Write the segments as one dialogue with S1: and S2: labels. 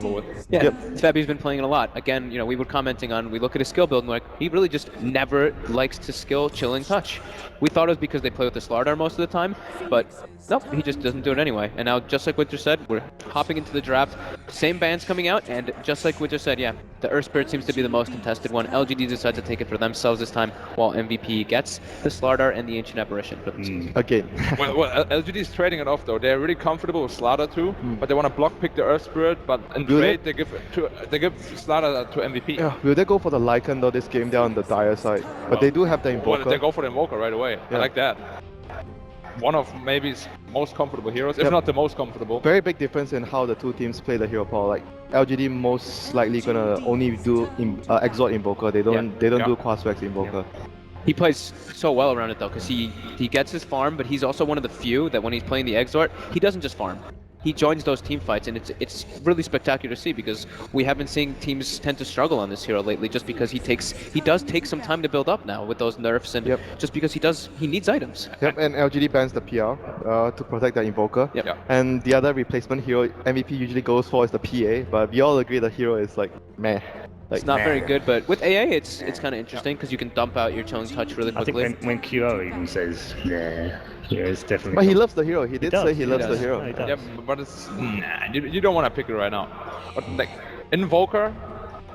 S1: with.
S2: Yeah, Fabi's been playing it a lot. Again, you know, we were commenting on, we look at his skill build and we're like, he really just never likes to skill chilling touch. We thought it was because they play with the Slardar most of the time, but nope, he just doesn't do it anyway. And now, just like Winter said, we're hopping into the draft. Same bands coming out, and just like Winter said, yeah, the Earth Spirit seems to be the most contested one. LGD decided to take it for themselves this time, while MVP gets the Slardar and the Ancient Apparition.
S3: Again.
S1: well, LGD is trading it off though. They're really comfortable with Slaughter too, but they want to block pick the Earth Spirit, but in trade they give Slaughter to MVP.
S3: Yeah, will they go for the Lycan though this game? They're on the dire side. But they do have the Invoker.
S1: Well, they go for the Invoker right away.
S3: Yeah.
S1: I like that. One of maybe his most comfortable heroes, if not the most comfortable.
S3: Very big difference in how the two teams play the hero power. Like LGD most likely gonna only do Exort Invoker. They don't do Quaswex Invoker.
S2: He plays so well around it though, because he gets his farm, but he's also one of the few that when he's playing the Exort, he doesn't just farm. He joins those team fights, and it's really spectacular to see, because we have been seeing teams tend to struggle on this hero lately, just because he does take some time to build up now with those nerfs, and just because he needs items.
S3: Yep, and LGD bans the PR to protect the Invoker.
S2: Yep.
S3: And the other replacement hero MVP usually goes for is the PA, but we all agree the hero is like meh. Like,
S2: it's not very good, but with AA, it's kind of interesting because you can dump out your chilling touch really quickly.
S4: I think when QO even says, nah, yeah, it's definitely.
S3: But he loves the hero. He did say he loves the hero.
S4: No, he does.
S1: Yeah, but it's you don't want to pick it right now. But like Invoker,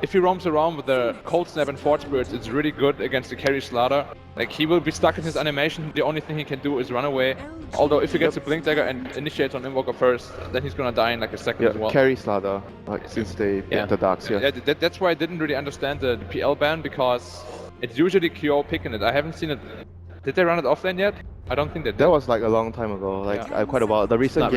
S1: if he roams around with the Cold Snap and Forge Spirits, it's really good against the carry Slaughter. Like he will be stuck in his animation. The only thing he can do is run away. Although if he gets a Blink Dagger and initiates on Invoker first, then he's gonna die in like a second as well.
S3: Carry Slaughter, like since they picked the Darks.
S1: Yeah, that's why I didn't really understand the PL ban, because it's usually QO picking it. I haven't seen it. Did they run it offlane yet? I don't think they did.
S3: That was like a long time ago, like quite a while. The recent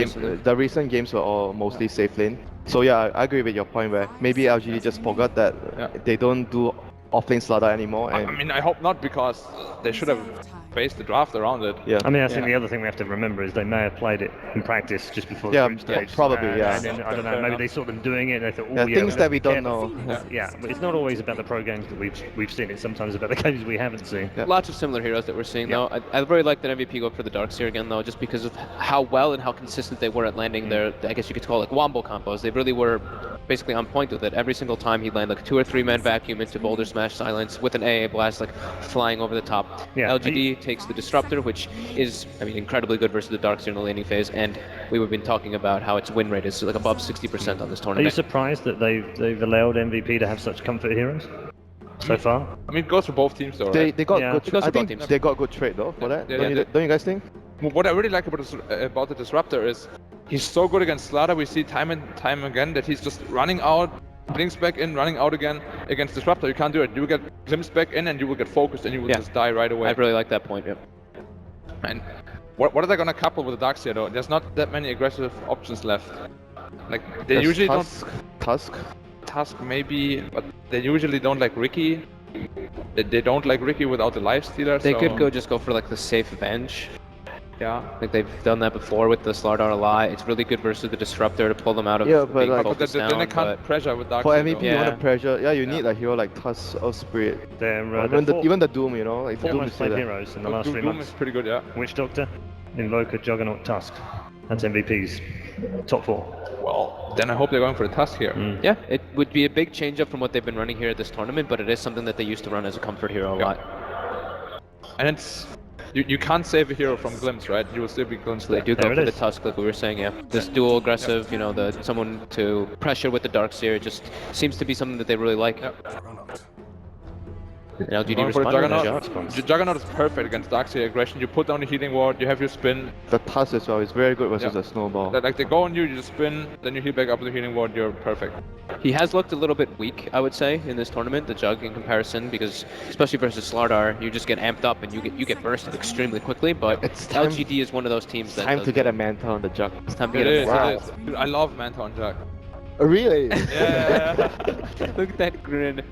S3: games were all mostly safe lane. So yeah, I agree with your point where maybe LGD just forgot that they don't do offlane Slaughter anymore. And
S1: I mean, I hope not, because they should have based the draft around it.
S3: Yeah.
S4: I mean, I think the other thing we have to remember is they may have played it in practice just before the group stage.
S3: Probably,
S4: And then, I don't know, maybe they saw them doing it and they thought, oh yeah,
S3: things that we don't know.
S4: Yeah, but it's not always about the pro games that we've seen. It's sometimes about the games we haven't seen.
S2: Lots of similar heroes that we're seeing though. I really like that MVP go for the Darks here again though, just because of how well and how consistent they were at landing their, I guess you could call it like wombo combos. They really were basically on point with it. Every single time he'd land like a 2 or 3 man vacuum into Boulder Smash Silence with an AA blast like flying over the top. LGD takes the Disruptor, which is, I mean, incredibly good versus the Darks in the laning phase, and we've been talking about how its win rate is like above 60% on this tournament.
S4: Are you surprised that they've allowed MVP to have such comfort heroes so far?
S1: I mean, it goes for both teams though,
S3: They
S1: right?
S3: got good. I think they got good trade though for that. Don't you guys think?
S1: What I really like about the Disruptor is he's so good against Slaughter. We see time and time again that he's just running out, blinks back in, running out again against Disruptor. You can't do it. You will get glimpsed back in and you will get focused and you will just die right away.
S2: I really like that point,
S1: And what are they gonna couple with the Darks here though? There's not that many aggressive options left. Like they usually Tusk maybe, but they usually don't like Ricky. They don't like Ricky without the Lifestealer.
S2: They could just go for like the safe Avenge.
S1: Yeah.
S2: Like they've done that before with the Slardar a lot. It's really good versus the Disruptor to pull them out of
S3: but
S2: being
S3: like,
S2: focused
S1: then
S2: down.
S1: they can't pressure with Dark.
S3: For MVP, you want to pressure. You need a hero like Tusk or Spirit. Even the Doom, you know, like
S4: four
S3: Doom
S4: most
S3: is
S4: played
S3: still
S4: heroes in the last 3
S1: Doom
S4: months.
S1: is pretty good, yeah.
S4: Witch Doctor, Invoker, Juggernaut, Tusk. That's MVP's top 4.
S1: Well, then I hope they're going for the Tusk here.
S2: Yeah, it would be a big change up from what they've been running here at this tournament, but it is something that they used to run as a comfort hero a lot.
S1: And it's you can't save a hero from Glimpse, right? You will still be Glimpse.
S2: They do go for the Tusk, like we were saying, This dual aggressive, you know, someone to pressure with the Darkseer, just seems to be something that they really like. And LGD responded.
S1: Juggernaut is perfect against Darkseer aggression. You put down the healing ward, you have your spin.
S3: The Tusk as well is very good versus the Snowball.
S1: Like they go on you, you just spin, then you heal back up with the healing ward, you're perfect.
S2: He has looked a little bit weak, I would say, in this tournament, the Jug in comparison, because especially versus Slardar, you just get amped up and you get bursted extremely quickly, but LGD is one of those teams that
S3: time to get a Manta on the Jug.
S2: It's time to get a
S1: Manta. It is. Dude, I love Manta on Jug.
S3: Really?
S1: Yeah.
S2: Look at that grin.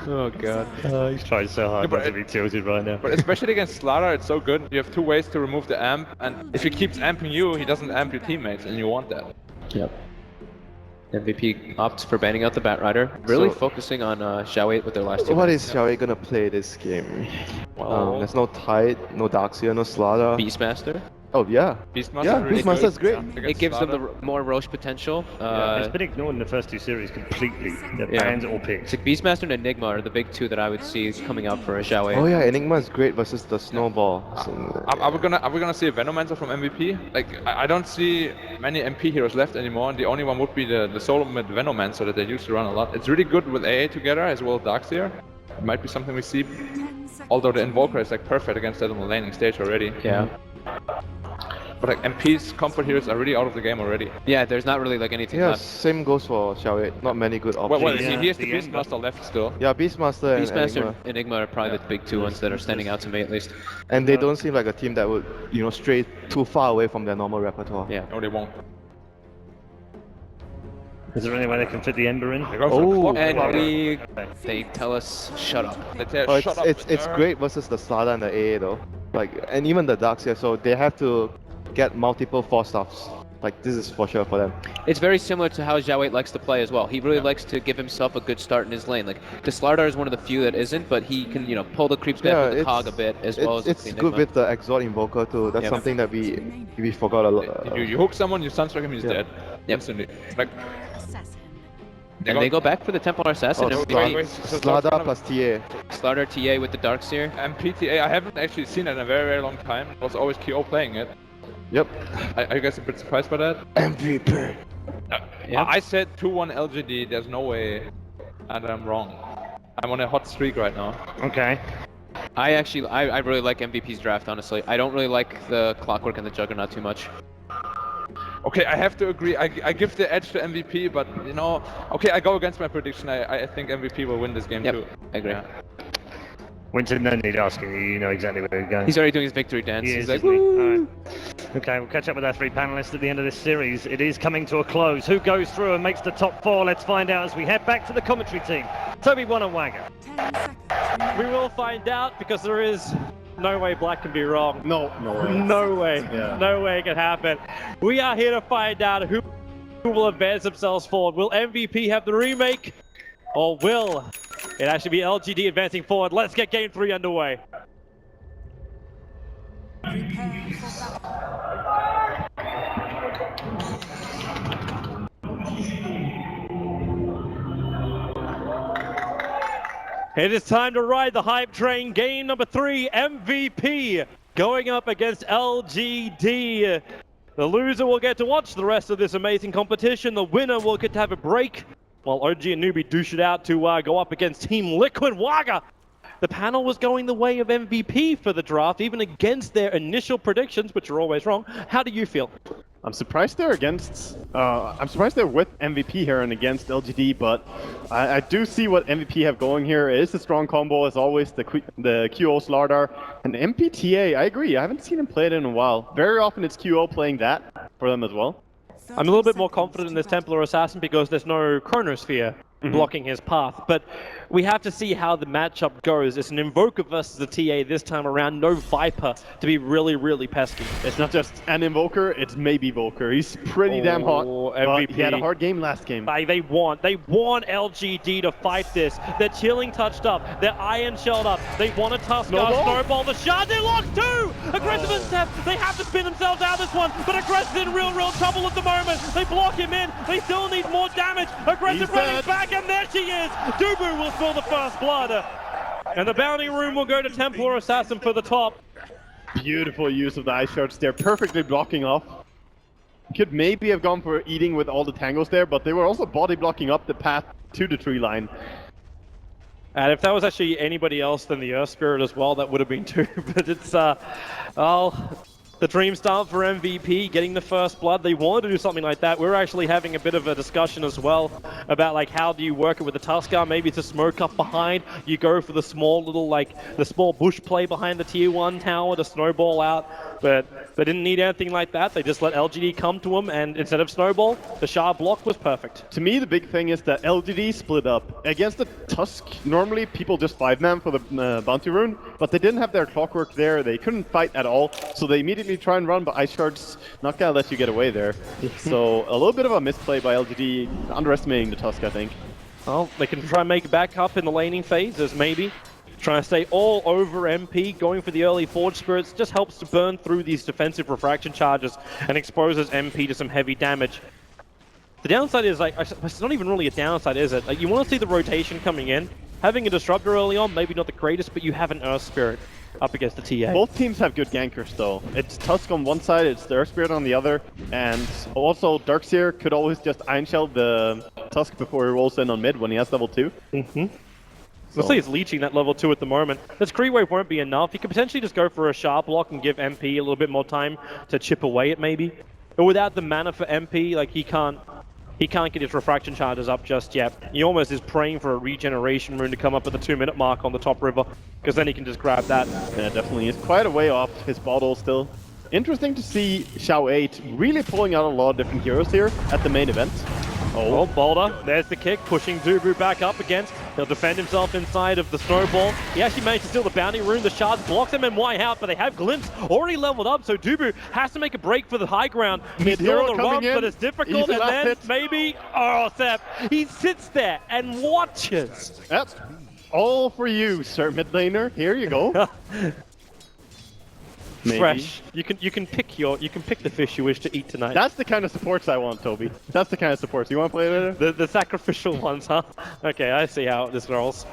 S2: Oh god.
S4: He's trying so hard not to be tilted right now.
S1: But especially against Slardar, it's so good. You have 2 ways to remove the amp, and if he keeps amping you, he doesn't amp your teammates, and you want that.
S2: Yep. MVP opts for banning out the Batrider, really focusing on Xiao with their last 2
S3: What is Xiao gonna play this game?
S2: Well,
S3: there's no Tide, no Darkseer, no Slaughter.
S2: Beastmaster?
S3: Oh yeah.
S1: Beastmaster
S3: Yeah,
S1: is really
S3: Beastmaster
S1: good.
S3: is great.
S1: Against
S2: It gives them
S1: Slaughter.
S2: the more Roche potential.
S4: It's been ignored in the first 2 series completely. They're banned or
S2: It's
S4: picked.
S2: like Beastmaster and Enigma are the big two that I would see coming out for a Xiao
S3: Oh yeah, Enigma is great versus the Snowball.
S1: Are we gonna see a Venomancer from MVP? Like I don't see many MP heroes left anymore, and the only one would be the solo mid Venomancer that they used to run a lot. It's really good with AA together as well as Darkseer. It might be something we see. Although the Invoker is like perfect against that on the laning stage already.
S2: Yeah.
S1: But like MP's comfort heroes are really out of the game already.
S2: Yeah, there's not really like anything
S3: Yeah,
S2: left.
S3: same goes for Xiao. Not many good options.
S1: Well,
S4: Yeah,
S1: he has the
S4: the Ember.
S1: Beastmaster left still.
S3: Yeah, Beastmaster and
S2: Beastmaster
S3: Enigma.
S2: and Enigma are probably the big two ones that are standing out to me at least.
S3: And they don't seem like a team that would, stray too far away from their normal repertoire.
S2: Yeah.
S1: No, they won't.
S4: Is there any way they can fit the Ember in?
S1: They go for the
S3: Oh.
S1: clock.
S2: And they tell us, shut up.
S1: They tell,
S3: Oh,
S1: shut up.
S3: it's great versus the Slada and the AA though. Like, and even the Darkseer, so they have to get multiple 4-stars. Like, this is for sure for them.
S2: It's very similar to how Xiao 8 likes to play as well. He really likes to give himself a good start in his lane. Like, the Slardar is one of the few that isn't, but he can, pull the creeps back with the Cog a bit as well as
S3: It's
S2: the
S3: good
S2: Enigma.
S3: with the Exort Invoker too. That's
S2: Yep.
S3: something that we forgot a lot.
S1: You hook someone, you sunstrike him, he's
S3: Yeah.
S1: dead. Instantly. Like,
S2: And they go back for the Templar Assassin.
S3: Oh,
S2: and
S1: wait,
S2: maybe
S3: Slada plus TA.
S2: Slardar TA with the Darkseer.
S1: And PTA, I haven't actually seen it in a very, very long time. It was always KO playing it.
S3: Yep.
S1: Are you guys a bit surprised by that?
S3: MVP.
S2: Yeah.
S1: I said 2-1 LGD, there's no way. And I'm wrong. I'm on a hot streak right now.
S4: Okay.
S2: I really like MVP's draft, honestly. I don't really like the Clockwork and the Juggernaut too much.
S1: Okay, I have to agree. I give the edge to MVP, but okay, I go against my prediction. I think MVP will win this game
S2: Yep,
S1: too.
S2: I agree.
S1: Yeah.
S4: Winton, no need asking you. You know exactly where you're going.
S2: He's already doing his victory dance.
S4: He
S2: He's
S4: is,
S2: like,
S4: isn't he?
S2: woo!
S4: All right. Okay, we'll catch up with our 3 panelists at the end of this series. It is coming to a close. Who goes through and makes the top 4? Let's find out as we head back to the commentary team. Toby, One and Wagger.
S5: We will find out because there is no way Black can be wrong.
S6: No way.
S5: No way.
S6: Yeah.
S5: No way it can happen. We are here to find out who will advance themselves forward. Will MVP have the remake? Or will it actually be LGD advancing forward? Let's get game 3 underway. It is time to ride the hype train. Game number 3, MVP, going up against LGD. The loser will get to watch the rest of this amazing competition. The winner will get to have a break, while OG and Newbie douche it out to go up against Team Liquid Waga. The panel was going the way of MVP for the draft, even against their initial predictions, which are always wrong. How do you feel?
S6: I'm surprised they're against. I'm surprised they're with MVP here and against LGD, but I do see what MVP have going here. It is a strong combo as always. The QO Slardar and MPTA. I agree. I haven't seen him play it in a while. Very often it's QO playing that for them as well.
S5: I'm a little bit more confident in this Templar Assassin because there's no Chronosphere blocking his path, but we have to see how the matchup goes. It's an Invoker versus the TA this time around, no Viper to be really, really pesky.
S6: It's not just an Invoker, it's maybe Volker. He's pretty damn hot, but
S5: MVP.
S6: he had a hard game last game.
S5: They want LGD to fight this. They're chilling touched up, they're iron shelled up, they want a Tuskar, snowball the shard, they're locked too! Aggressive and step, they have to spin themselves out of this one, but Aggressive in real trouble at the moment. They block him in, they still need more damage. Aggressive
S6: He's
S5: running
S6: dead.
S5: back, and there she is! Dubu will spill the first blood. And the bounty room will go to Templar Assassin for the top.
S6: Beautiful use of the ice shards there, perfectly blocking off. Could maybe have gone for eating with all the tangles there, but they were also body blocking up the path to the tree line.
S5: And if that was actually anybody else than the Earth Spirit as well, that would have been too. But it's, the dream start for MVP, getting the first blood. They wanted to do something like that. We're actually having a bit of a discussion as well about like how do you work it with the Tuskar. Maybe it's a smoke up behind. You go for the small little the small bush play behind the tier 1 tower to snowball out. But they didn't need anything like that. They just let LGD come to them, and instead of snowball, the shard block was perfect.
S6: To me, the big thing is that LGD split up. Against the Tusk, normally people just 5-man for the bounty rune, but they didn't have their clockwork there. They couldn't fight at all, so they immediately try and run, but ice shards not gonna let you get away there. So a little bit of a misplay by LGD, underestimating the Tusk, I think.
S5: Well, they can try and make it back up in the laning phases, maybe. Trying to stay all over MP, going for the early Forge Spirits, just helps to burn through these defensive refraction charges and exposes MP to some heavy damage. The downside is, like, it's not even really a downside, is it? Like, you want to see the rotation coming in. Having a Disruptor early on, maybe not the greatest, but you have an Earth Spirit up against the TA.
S6: Both teams have good gankers though. It's Tusk on one side, it's the Earth Spirit on the other, and also Darkseer could always just Iron Shell the Tusk before he rolls in on mid when he has level 2.
S5: We'll see he's leeching that level 2 at the moment. This Kree Wave won't be enough. He could potentially just go for a sharp block and give MP a little bit more time to chip away at maybe. But without the mana for MP, like he can't get his refraction charges up just yet. He almost is praying for a regeneration rune to come up at the 2-minute mark on the top river, because then he can just grab that.
S6: Yeah, definitely. He's quite a way off his bottle still. Interesting to see Xiao 8 really pulling out a lot of different heroes here at the main event.
S5: Oh, Boulder, there's the kick, pushing Dubu back up against. He'll defend himself inside of the snowball. He actually managed to steal the bounty rune. The shards blocks MMY out, but they have Glimpse already leveled up, so Dubu has to make a break for the high ground. He's still on the run, but it's difficult, and then maybe... Oh, Sep, he sits there and watches.
S6: Yep. All for you, Sir Mid Laner. Here you go. Maybe.
S5: Fresh. You can pick the fish you wish to eat tonight.
S6: That's the kind of supports I want, Toby. That's the kind of supports. You want to play later?
S5: The sacrificial ones, huh? Okay, I see how this rolls.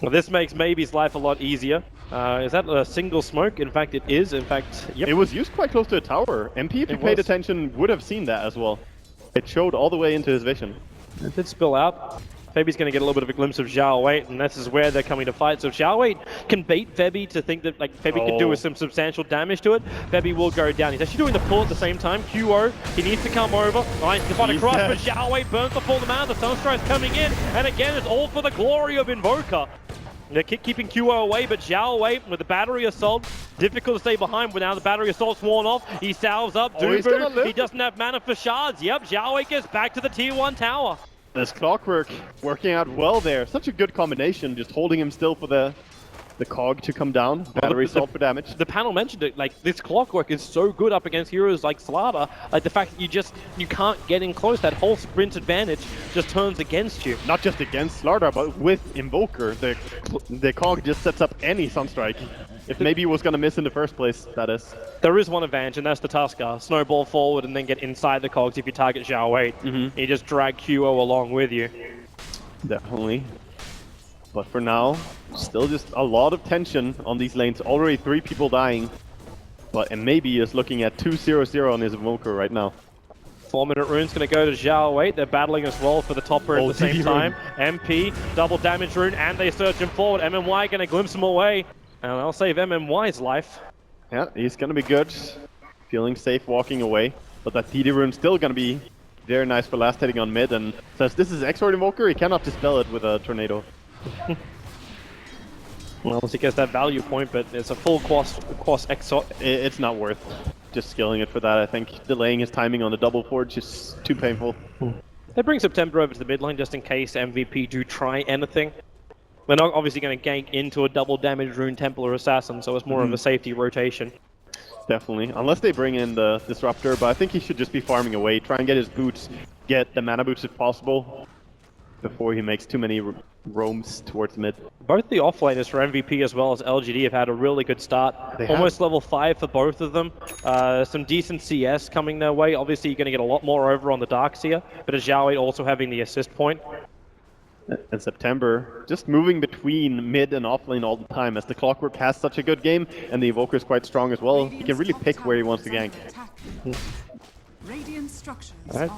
S5: Well, this makes Maybe's life a lot easier. Is that a single smoke? In fact, it is. In fact, yep.
S6: It was used quite close to a tower. MP, if you paid attention, would have seen that as well. It showed all the way into his vision.
S5: It did spill out. Febi's going to get a little bit of a glimpse of Xiao Wei, and this is where they're coming to fight. So if Xiao Wei can bait Febi to think that like Febi could do some substantial damage to it, Febi will go down. He's actually doing the pull at the same time. QO, he needs to come over. Nice to fight across, but Xiao Wei burns the full amount. The Sunstride's coming in, and again, it's all for the glory of Invoker. They're keeping QO away, but Xiao Wei with the battery assault, difficult to stay behind, but now the battery assault's worn off. He salves up Dubu. He doesn't have mana for shards. Yep, Xiao Wei gets back to the tier 1 tower.
S6: This Clockwork working out well there. Such a good combination, just holding him still for the cog to come down. Battery assault for damage.
S5: The panel mentioned it, like this Clockwork is so good up against heroes like Slaughter. Like the fact that you can't get in close, that whole sprint advantage just turns against you.
S6: Not just against Slaughter, but with Invoker, the cog just sets up any Sunstrike. If maybe he was going to miss in the first place, that is.
S5: There is one advantage, and that's the Tusker. Snowball forward and then get inside the cogs if you target Xiao Wei. You just drag QO along with you. Definitely.
S6: But for now, still just a lot of tension on these lanes. Already 3 people dying. And maybe is looking at 2-0-0 on his Invoker right now.
S5: 4-minute rune's going to go to Xiao Wei. They're battling as well for the top rune at the same time. MP, double damage rune, and they search him forward. MMY going to glimpse him away. And I'll save MMY's life.
S6: Yeah, he's gonna be good. Feeling safe walking away. But that TD rune's still gonna be very nice for last hitting on mid. And since this is Exort Invoker, he cannot dispel it with a Tornado.
S5: Well, unless he gets that value point, but it's a full quas Exort.
S6: It's not worth just skilling it for that. I think delaying his timing on the double forge is too painful.
S5: They bring September over to the mid lane just in case MVP do try anything. We're not obviously going to gank into a double damage rune Templar Assassin, so it's more of a safety rotation.
S6: Definitely, unless they bring in the Disruptor, but I think he should just be farming away, try and get his boots, get the mana boots if possible, before he makes too many roams towards mid.
S5: Both the offlaners for MVP as well as LGD have had a really good start. Almost level 5 for both of them. Some decent CS coming their way. Obviously, you're going to get a lot more over on the Darkseer, but Xiao Wei also having the assist point.
S6: And September just moving between mid and offlane all the time, as the Clockwork has such a good game and the Invoker is quite strong as well. He can really pick where he wants to gank.
S5: Alright.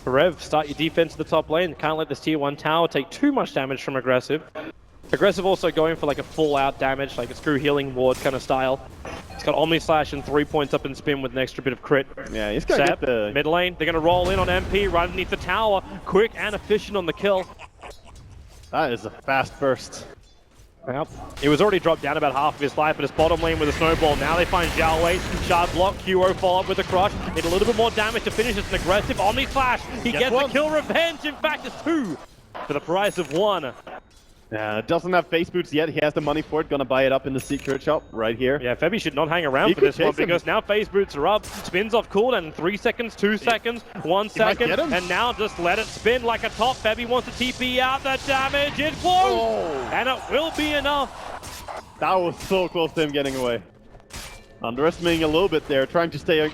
S5: Rev, start your defense to the top lane. Can't let this tier 1 tower take too much damage from Aggressive. Aggressive also going for like a full out damage, like a screw healing ward kind of style. He's got Omni Slash and 3 points up in spin with an extra bit of crit.
S6: Yeah, he's gonna get the...
S5: mid lane, they're gonna roll in on MP right underneath the tower. Quick and efficient on the kill.
S6: That is a fast burst.
S5: Yep. It was already dropped down about half of his life, but his bottom lane with a snowball. Now they find Xiao Wei, shard block, QO follow up with a crush. Need a little bit more damage to finish. It's an aggressive Omni Slash. He gets the kill revenge. In fact, it's 2 for the price of 1.
S6: Doesn't have face boots yet. He has the money for it. Gonna buy it up in the secret shop right here.
S4: Yeah, Febby should not hang around for this one because now face boots are up. Spins off cooldown in 3 seconds, 2 seconds, 1 second, and now just let it spin like a top. Febby wants to TP out. The damage is close, and it will be enough.
S6: That was so close to him getting away. Underestimating a little bit there, trying to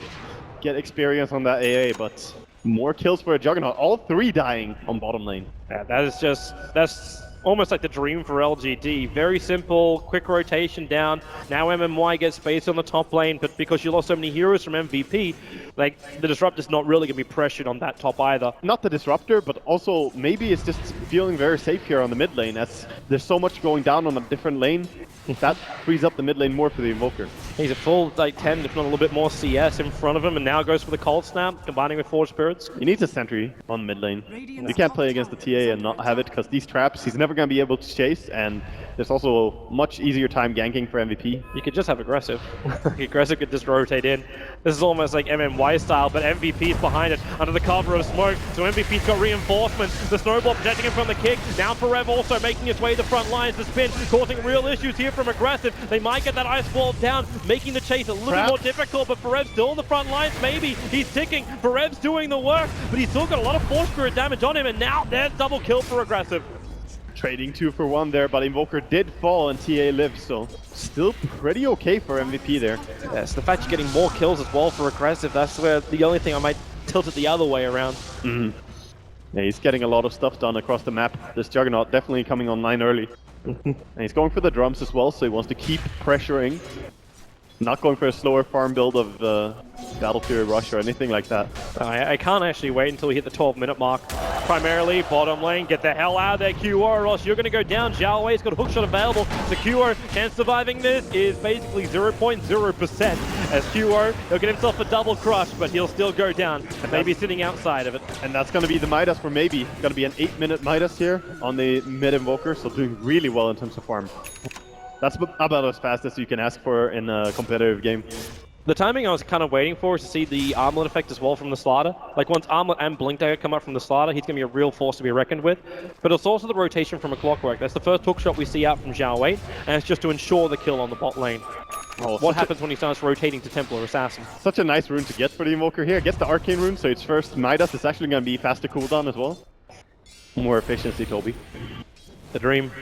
S6: get experience on that AA, but more kills for a Juggernaut. All 3 dying on bottom lane.
S5: Yeah, that's almost like the dream for LGD. Very simple, quick rotation down. Now MMY gets space on the top lane, but because you lost so many heroes from MVP, like the Disruptor's not really going to be pressured on that top either.
S6: Not the Disruptor, but also maybe it's just feeling very safe here on the mid lane as there's so much going down on a different lane. That frees up the mid lane more for the Invoker.
S5: He's a full like 10, if not a little bit more CS in front of him, and now goes for the Cold Snap, combining with Forge Spirits.
S6: He needs a sentry on mid lane. You can't play against the TA and not have it, because these traps he's never going to be able to chase, and there's also a much easier time ganking for MVP.
S5: You could just have aggressive. Aggressive could just rotate in. This is almost like MMY style, but MVP's behind it under the cover of smoke. So MVP's got reinforcements. The snowball protecting him from the kick. Now Forev also making his way to the front lines. The spin causing real issues here from aggressive. They might get that ice wall down, making the chase a little bit more difficult, but Forev's still on the front lines. Maybe he's ticking. Forev's doing the work, but he's still got a lot of Force Spirit damage on him, and now there's double kill for aggressive.
S6: Trading 2 for 1 there, but Invoker did fall and TA lived, so still pretty okay for MVP there.
S5: Yes, the fact you're getting more kills as well for aggressive, that's where the only thing I might tilt it the other way around.
S6: Yeah, he's getting a lot of stuff done across the map. This Juggernaut definitely coming online early. And he's going for the drums as well, so he wants to keep pressuring. Not going for a slower farm build of Battle Fury Rush or anything like that.
S5: I can't actually wait until we hit the 12-minute mark. Primarily, bottom lane, get the hell out of there, QR, or else you're going to go down. Zhao Wei's got a hookshot available. So QR, chance surviving this is basically 0.0%. As QR, he'll get himself a double crush, but he'll still go down, and maybe sitting outside of it.
S6: And that's going to be the Midas for maybe. Going to be an 8-minute Midas here on the mid Invoker, so doing really well in terms of farm. That's about as fast as you can ask for in a competitive game.
S5: The timing I was kind of waiting for is to see the Armlet effect as well from the Slaughter. Like once Armlet and Blink Dagger come up from the Slaughter, he's going to be a real force to be reckoned with. But it's also the rotation from a Clockwork. That's the first hookshot we see out from Zhao Wei, and it's just to ensure the kill on the bot lane. What happens when he starts rotating to Templar Assassin?
S6: Such a nice rune to get for the Invoker here. Gets the Arcane rune, so its first Midas is actually going to be faster cooldown as well. More efficiency, Toby.
S5: The dream.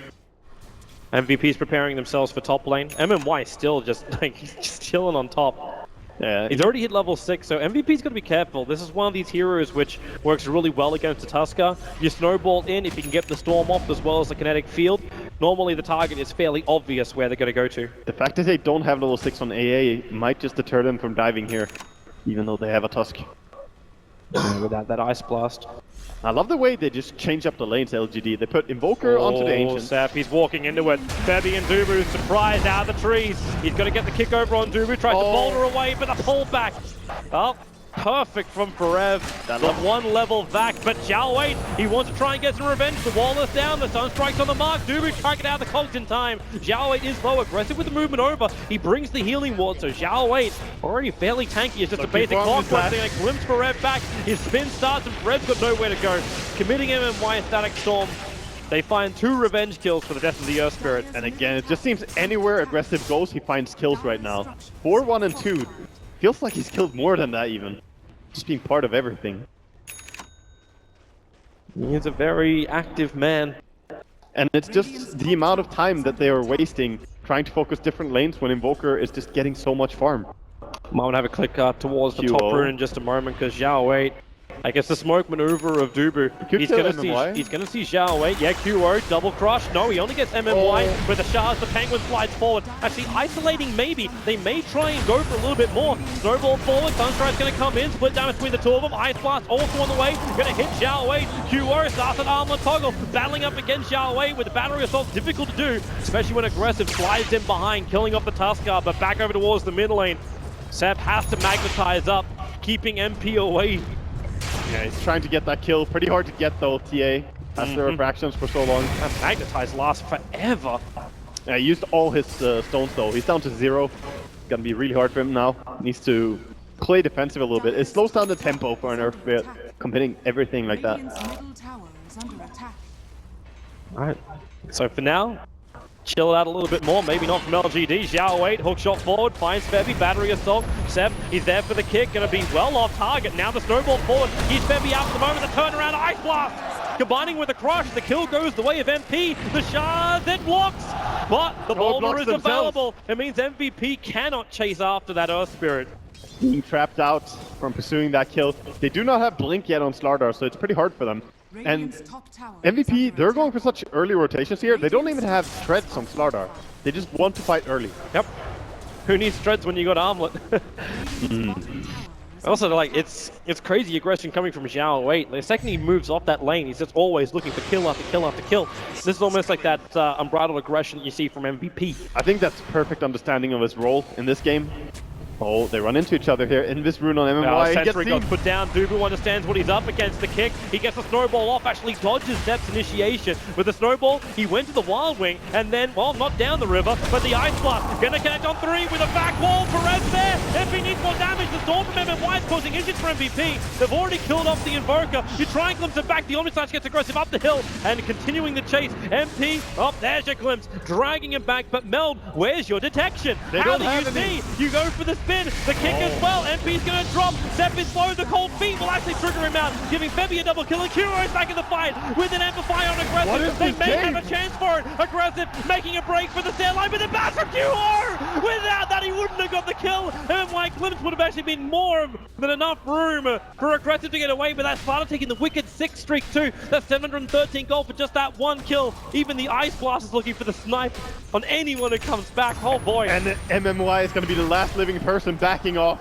S5: MVP's preparing themselves for top lane. MMY still just like he's just chilling on top.
S6: Yeah,
S5: he's already hit level 6, so MVP's got to be careful. This is one of these heroes which works really well against the Tusker. You snowball in if you can get the Storm off as well as the kinetic field. Normally the target is fairly obvious where they're going to go to.
S6: The fact that they don't have level 6 on AA might just deter them from diving here, even though they have a Tusk.
S5: Without that Ice Blast.
S6: I love the way they just change up the lanes, LGD. They put Invoker onto the Ancient.
S5: Sap, he's walking into it. Febby and Dubu surprised out of the trees. He's got to get the kick over on Dubu, tries to boulder away, but the pullback. Oh, perfect from Forev. The one level back, but Zhao Wei, he wants to try and get some revenge. The wall is down, the Sunstrike's on the mark. Dubu trying to get out the cogs in time. Zhao Wei is low, aggressive with the movement over. He brings the healing ward, so Zhao Wei, already fairly tanky. It's just a basic Clockwork thing. A glimpse Forev back. His spin starts and Forev's got nowhere to go. Committing MMY Static Storm. They find 2 revenge kills for the death of the Earth Spirit.
S6: And again, it just seems anywhere aggressive goes, he finds kills right now. 4, 1, and 2. Feels like he's killed more than that even. Just being part of everything.
S5: He's a very active man.
S6: And it's just the amount of time that they are wasting trying to focus different lanes when Invoker is just getting so much farm.
S5: Might want to have a click towards the top rune in just a moment because Zhao Wei, I guess the smoke maneuver of Dubu. He's going to see Zhao Wei. Yeah, QO, double crush. No, he only gets MMY with the shards. The Penguin slides forward. Actually, isolating maybe. They may try and go for a little bit more. Snowball forward. Sunstrike's going to come in. Split down between the 2 of them. Ice Blast also on the way. Going to hit Zhao Wei. QO starts an Armlet toggle. Battling up against Zhao Wei with the battery assault. Difficult to do, especially when aggressive slides in behind, killing off the Tusker, but back over towards the mid lane. Seb has to magnetize up, keeping MP away.
S6: Yeah, he's trying to get that kill. Pretty hard to get though, TA. After refractions for so long.
S5: That magnetize lasts forever.
S6: Yeah, he used all his stones though. He's down to 0. It's gonna be really hard for him now. Needs to play defensive a little bit. It slows down the tempo for an Earth Spirit, committing everything like that.
S5: Alright, so for now, chill out a little bit more, maybe not from LGD. Xiao wait, hook shot forward, finds Febby, battery assault. Seb, he's there for the kick, gonna be well off target. Now the snowball forward, he's Febby out for the moment, the turnaround, Ice Blast! Combining with the crush, the kill goes the way of MP, the shard then blocks! But the boulder is available. It means MVP cannot chase after that Earth Spirit.
S6: Being trapped out from pursuing that kill. They do not have Blink yet on Slardar, so it's pretty hard for them. And MVP, they're going for such early rotations here. They don't even have treads on Slardar. They just want to fight early.
S5: Yep. Who needs treads when you got Armlet? Also, like, it's crazy aggression coming from Xiao Wait. The second he moves off that lane, he's just always looking for kill after kill after kill. This is almost like that unbridled aggression that you see from MVP.
S6: I think that's perfect understanding of his role in this game. Oh, they run into each other here. In this rune on MMY, he
S5: Sentry got put down. Dubu understands what he's up against. The kick, he gets the snowball off, actually dodges Zep's initiation. With the snowball, he went to the Wild Wing, and then, well, not down the river, but the Ice Blast. Gonna connect on 3 with a back wall for Red there. MP needs more damage. The Storm from MMY is causing injuries for MVP. They've already killed off the Invoker. He triangles him back. The Omnislash gets aggressive up the hill, and continuing the chase. MP, oh, there's your glimpse, dragging him back. But Meld, where's your detection? How do you see? You go for the spin, the kick as well. MP's gonna drop. Zep is low. The cold feet will actually trigger him out, giving Febby a double kill. And Kuro is back in the fight with an amplifier on aggressive. They may have a chance for it. Aggressive making a break for the stair line, but the bash from Kuro. Without that, he wouldn't have got the kill. And White Glimpse would have actually been more than enough room for Aggressive to get away. But that's Sparta taking the wicked 6 streak too. That's 713 gold for just that one kill. Even the Ice Blast is looking for the snipe on anyone who comes back. Oh boy.
S6: And MMY is going to be the last living person backing off.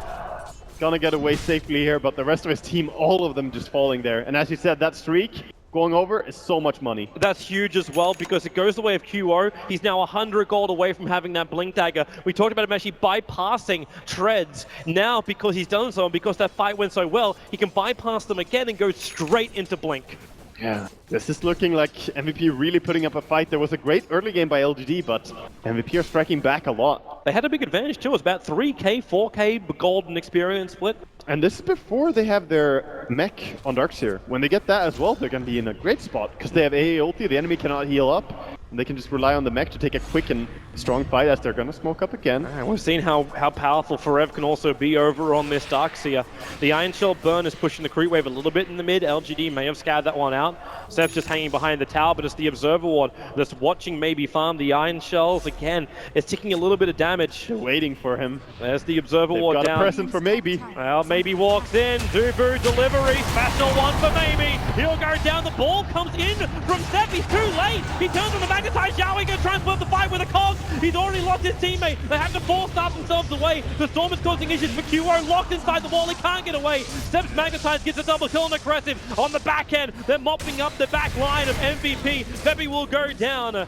S6: Gonna get away safely here, but the rest of his team, all of them just falling there. And as you said, that streak going over is so much money.
S5: That's huge as well, because it goes the way of QO. He's now 100 gold away from having that Blink Dagger. We talked about him actually bypassing treads. Now, because he's done so, and because that fight went so well, he can bypass them again and go straight into Blink.
S6: Yeah, this is looking like MVP really putting up a fight. There was a great early game by LGD, but MVP are striking back a lot.
S5: They had a big advantage too. It was about 3k, 4k golden experience split.
S6: And this is before they have their mech on Darkseer. When they get that as well, they're going to be in a great spot, because they have AA ulti, the enemy cannot heal up, and they can just rely on the mech to take a quick and strong fight as they're going to smoke up again.
S5: And we've seen how powerful Forev can also be over on this Darkseer. The Iron Shell burn is pushing the creep wave a little bit in the mid. LGD may have scoured that one out. Seb's just hanging behind the tower, but it's the Observer Ward that's watching maybe farm the Iron Shells again. It's taking a little bit of damage.
S6: They're waiting for him.
S5: There's the Observer Ward down.
S6: Got a present for Maybe.
S5: Well, Maybe walks in. Dubu delivery. Special one for Maybe. He'll go down. The ball comes in from Seb. He's too late. He turns on the magnetized Yowie, going to transfer the fight with a cog. He's already lost his teammate. They have to force start themselves away. The Storm is causing issues for QO. Locked inside the wall. He can't get away. Seb's magnetized gets a double kill on Aggressive. On the back end, they're mopping up the back line of MVP. Febby will go down.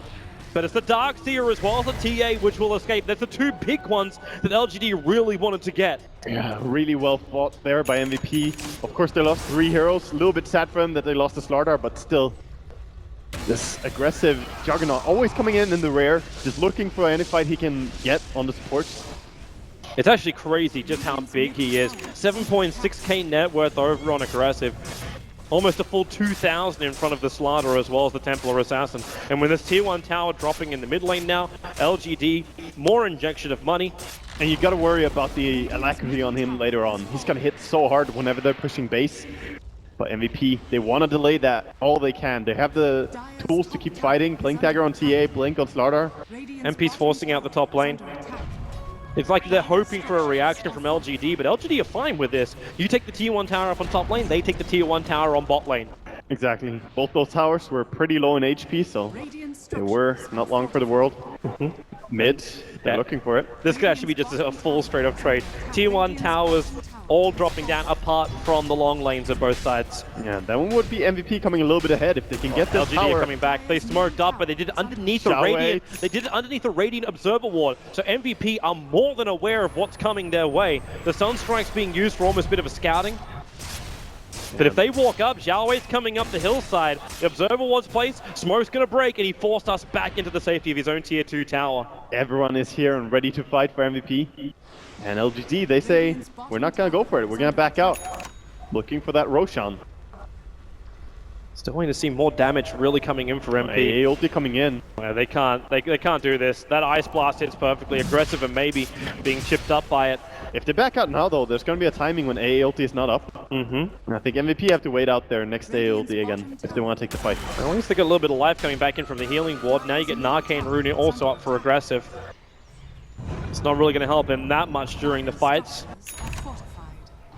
S5: But it's the Darkseer as well as the TA which will escape. That's the two big ones that LGD really wanted to get.
S6: Yeah, really well fought there by MVP. Of course, they lost 3 heroes. A little bit sad for them that they lost the Slardar, but still. This aggressive Juggernaut always coming in the rear, just looking for any fight he can get on the supports.
S5: It's actually crazy just how big he is. 7.6k net worth over on Aggressive. Almost a full 2,000 in front of the Slardar as well as the Templar Assassin. And with this tier 1 tower dropping in the mid lane now, LGD, more injection of money.
S6: And you gotta worry about the alacrity on him later on. He's gonna hit so hard whenever they're pushing base. But MVP, they want to delay that all they can. They have the tools to keep fighting. Blink Dagger on TA, Blink on Slardar.
S5: MP's forcing out the top lane. It's like they're hoping for a reaction from LGD, but LGD are fine with this. You take the tier 1 tower up on top lane, they take the tier 1 tower on bot lane.
S6: Exactly. Both those towers were pretty low in HP, so they were not long for the world. Mid, they're looking for it.
S5: This could actually be just a full straight up trade. Tier 1 towers all dropping down apart from the long lanes of both sides.
S6: Yeah, that one would be MVP coming a little bit ahead if they can get this
S5: LGD
S6: tower.
S5: Are coming back. They smoked up, but they did it underneath the Radiant. They did it underneath the Radiant Observer Ward. So MVP are more than aware of what's coming their way. The Sunstrike's being used for almost a bit of a scouting. But if they walk up, Xiaowe's coming up the hillside. The Observer Ward's placed, Smoke's gonna break, and he forced us back into the safety of his own tier 2 tower.
S6: Everyone is here and ready to fight for MVP. And LGD, they say, we're not gonna go for it, we're gonna back out. Looking for that Roshan.
S5: Still waiting to see more damage really coming in for MP.
S6: AA ulti coming in.
S5: Yeah, they can't do this. That Ice Blast hits perfectly aggressive and maybe being chipped up by it.
S6: If they back out now though, there's going to be a timing when AA ulti is not up. And I think MVP have to wait out their next AA ulti again if they want to take the fight.
S5: At least they got a little bit of life coming back in from the healing ward. Now you get Narcane Rune also up for aggressive. It's not really going to help him that much during the fights.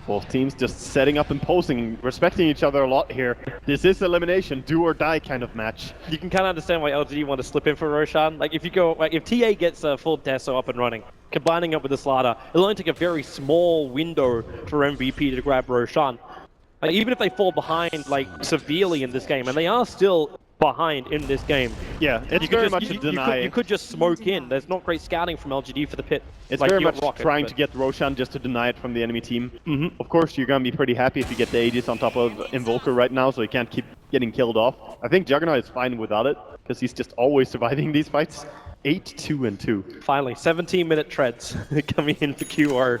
S6: Both teams just setting up and posing, respecting each other a lot here. This is elimination, do or die kind of match.
S5: You can kind of understand why LGD want to slip in for Roshan. Like if you go, like if TA gets a full Deso up and running, combining up with the Slaughter, it'll only take a very small window for MVP to grab Roshan. Like even if they fall behind like severely in this game, and they are still behind in this game.
S6: Yeah, it's very much a deny.
S5: You could just smoke in. There's not great scouting from LGD for the pit.
S6: It's like very much trying to get Roshan just to deny it from the enemy team. Of course, you're going to be pretty happy if you get the Aegis on top of Invoker right now, so he can't keep getting killed off. I think Juggernaut is fine without it, because he's just always surviving these fights. 8-2-2.
S5: Finally, 17-minute treads coming in for QR.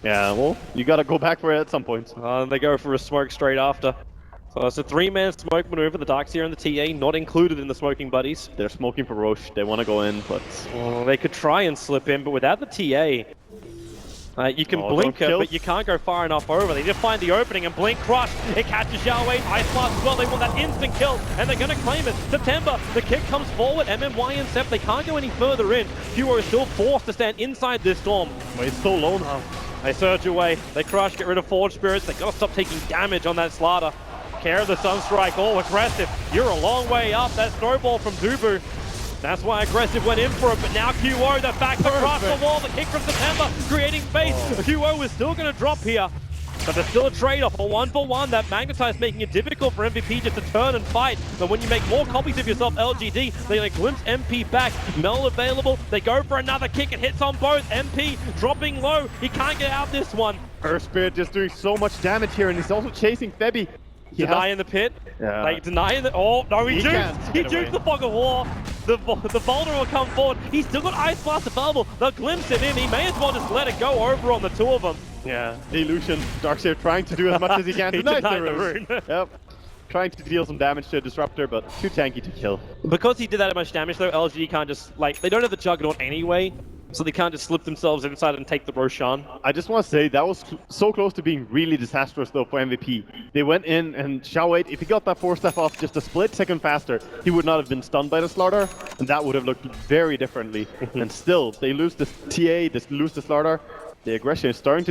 S6: Yeah, well, you got to go back for it at some point.
S5: They go for a smoke straight after. So it's a 3-man smoke maneuver. The Darkseer and the TA not included in the smoking buddies.
S6: They're smoking for Roche. They want to go in, but...
S5: Well, they could try and slip in, but without the TA, you can blinker, but you can't go far enough over. They just find the opening and blink crush. It catches Xiao Wei, Ice Blast as well. They want that instant kill, and they're going to claim it. September, the kick comes forward. MMY and Sep, they can't go any further in. Qo is still forced to stand inside this storm.
S6: But he's so low now.
S5: They surge away. They crush, get rid of Forge Spirits. They got to stop taking damage on that Slaughter. Care of the Sunstrike, all aggressive. You're a long way up. That snowball from Dubu. That's why aggressive went in for it, but now QO, the back across the wall, the kick from September, creating space. QO is still going to drop here, but there's still a trade-off, a 1-for-1. That Magnetize making it difficult for MVP just to turn and fight. But when you make more copies of yourself, LGD, they glimpse MP back. Mel available, they go for another kick, it hits on both. MP dropping low, he can't get out this one.
S6: Earth Spirit just doing so much damage here, and he's also chasing Febby.
S5: Denying the pit,
S6: yeah.
S5: Like denying the, oh no, he jukes the Fog of War. The Boulder will come forward. He's still got Ice Blast available. They'll glimpse it in. He may as well just let it go over on the two of them.
S6: Yeah, the illusion. Darkseer trying to do as much as he can.
S5: He denied the rune.
S6: Yep. Trying to deal some damage to a Disruptor, but too tanky to kill.
S5: Because he did that much damage though, LG can't just, like, they don't have the Juggernaut anyway. So they can't just slip themselves inside and take the Roshan.
S6: I just want to say that was so close to being really disastrous though for MVP. They went in and Xiao Wei, if he got that 4-step off just a split second faster, he would not have been stunned by the Slaughter, and that would have looked very differently. And still, they lose the TA, they lose the Slaughter. The aggression is starting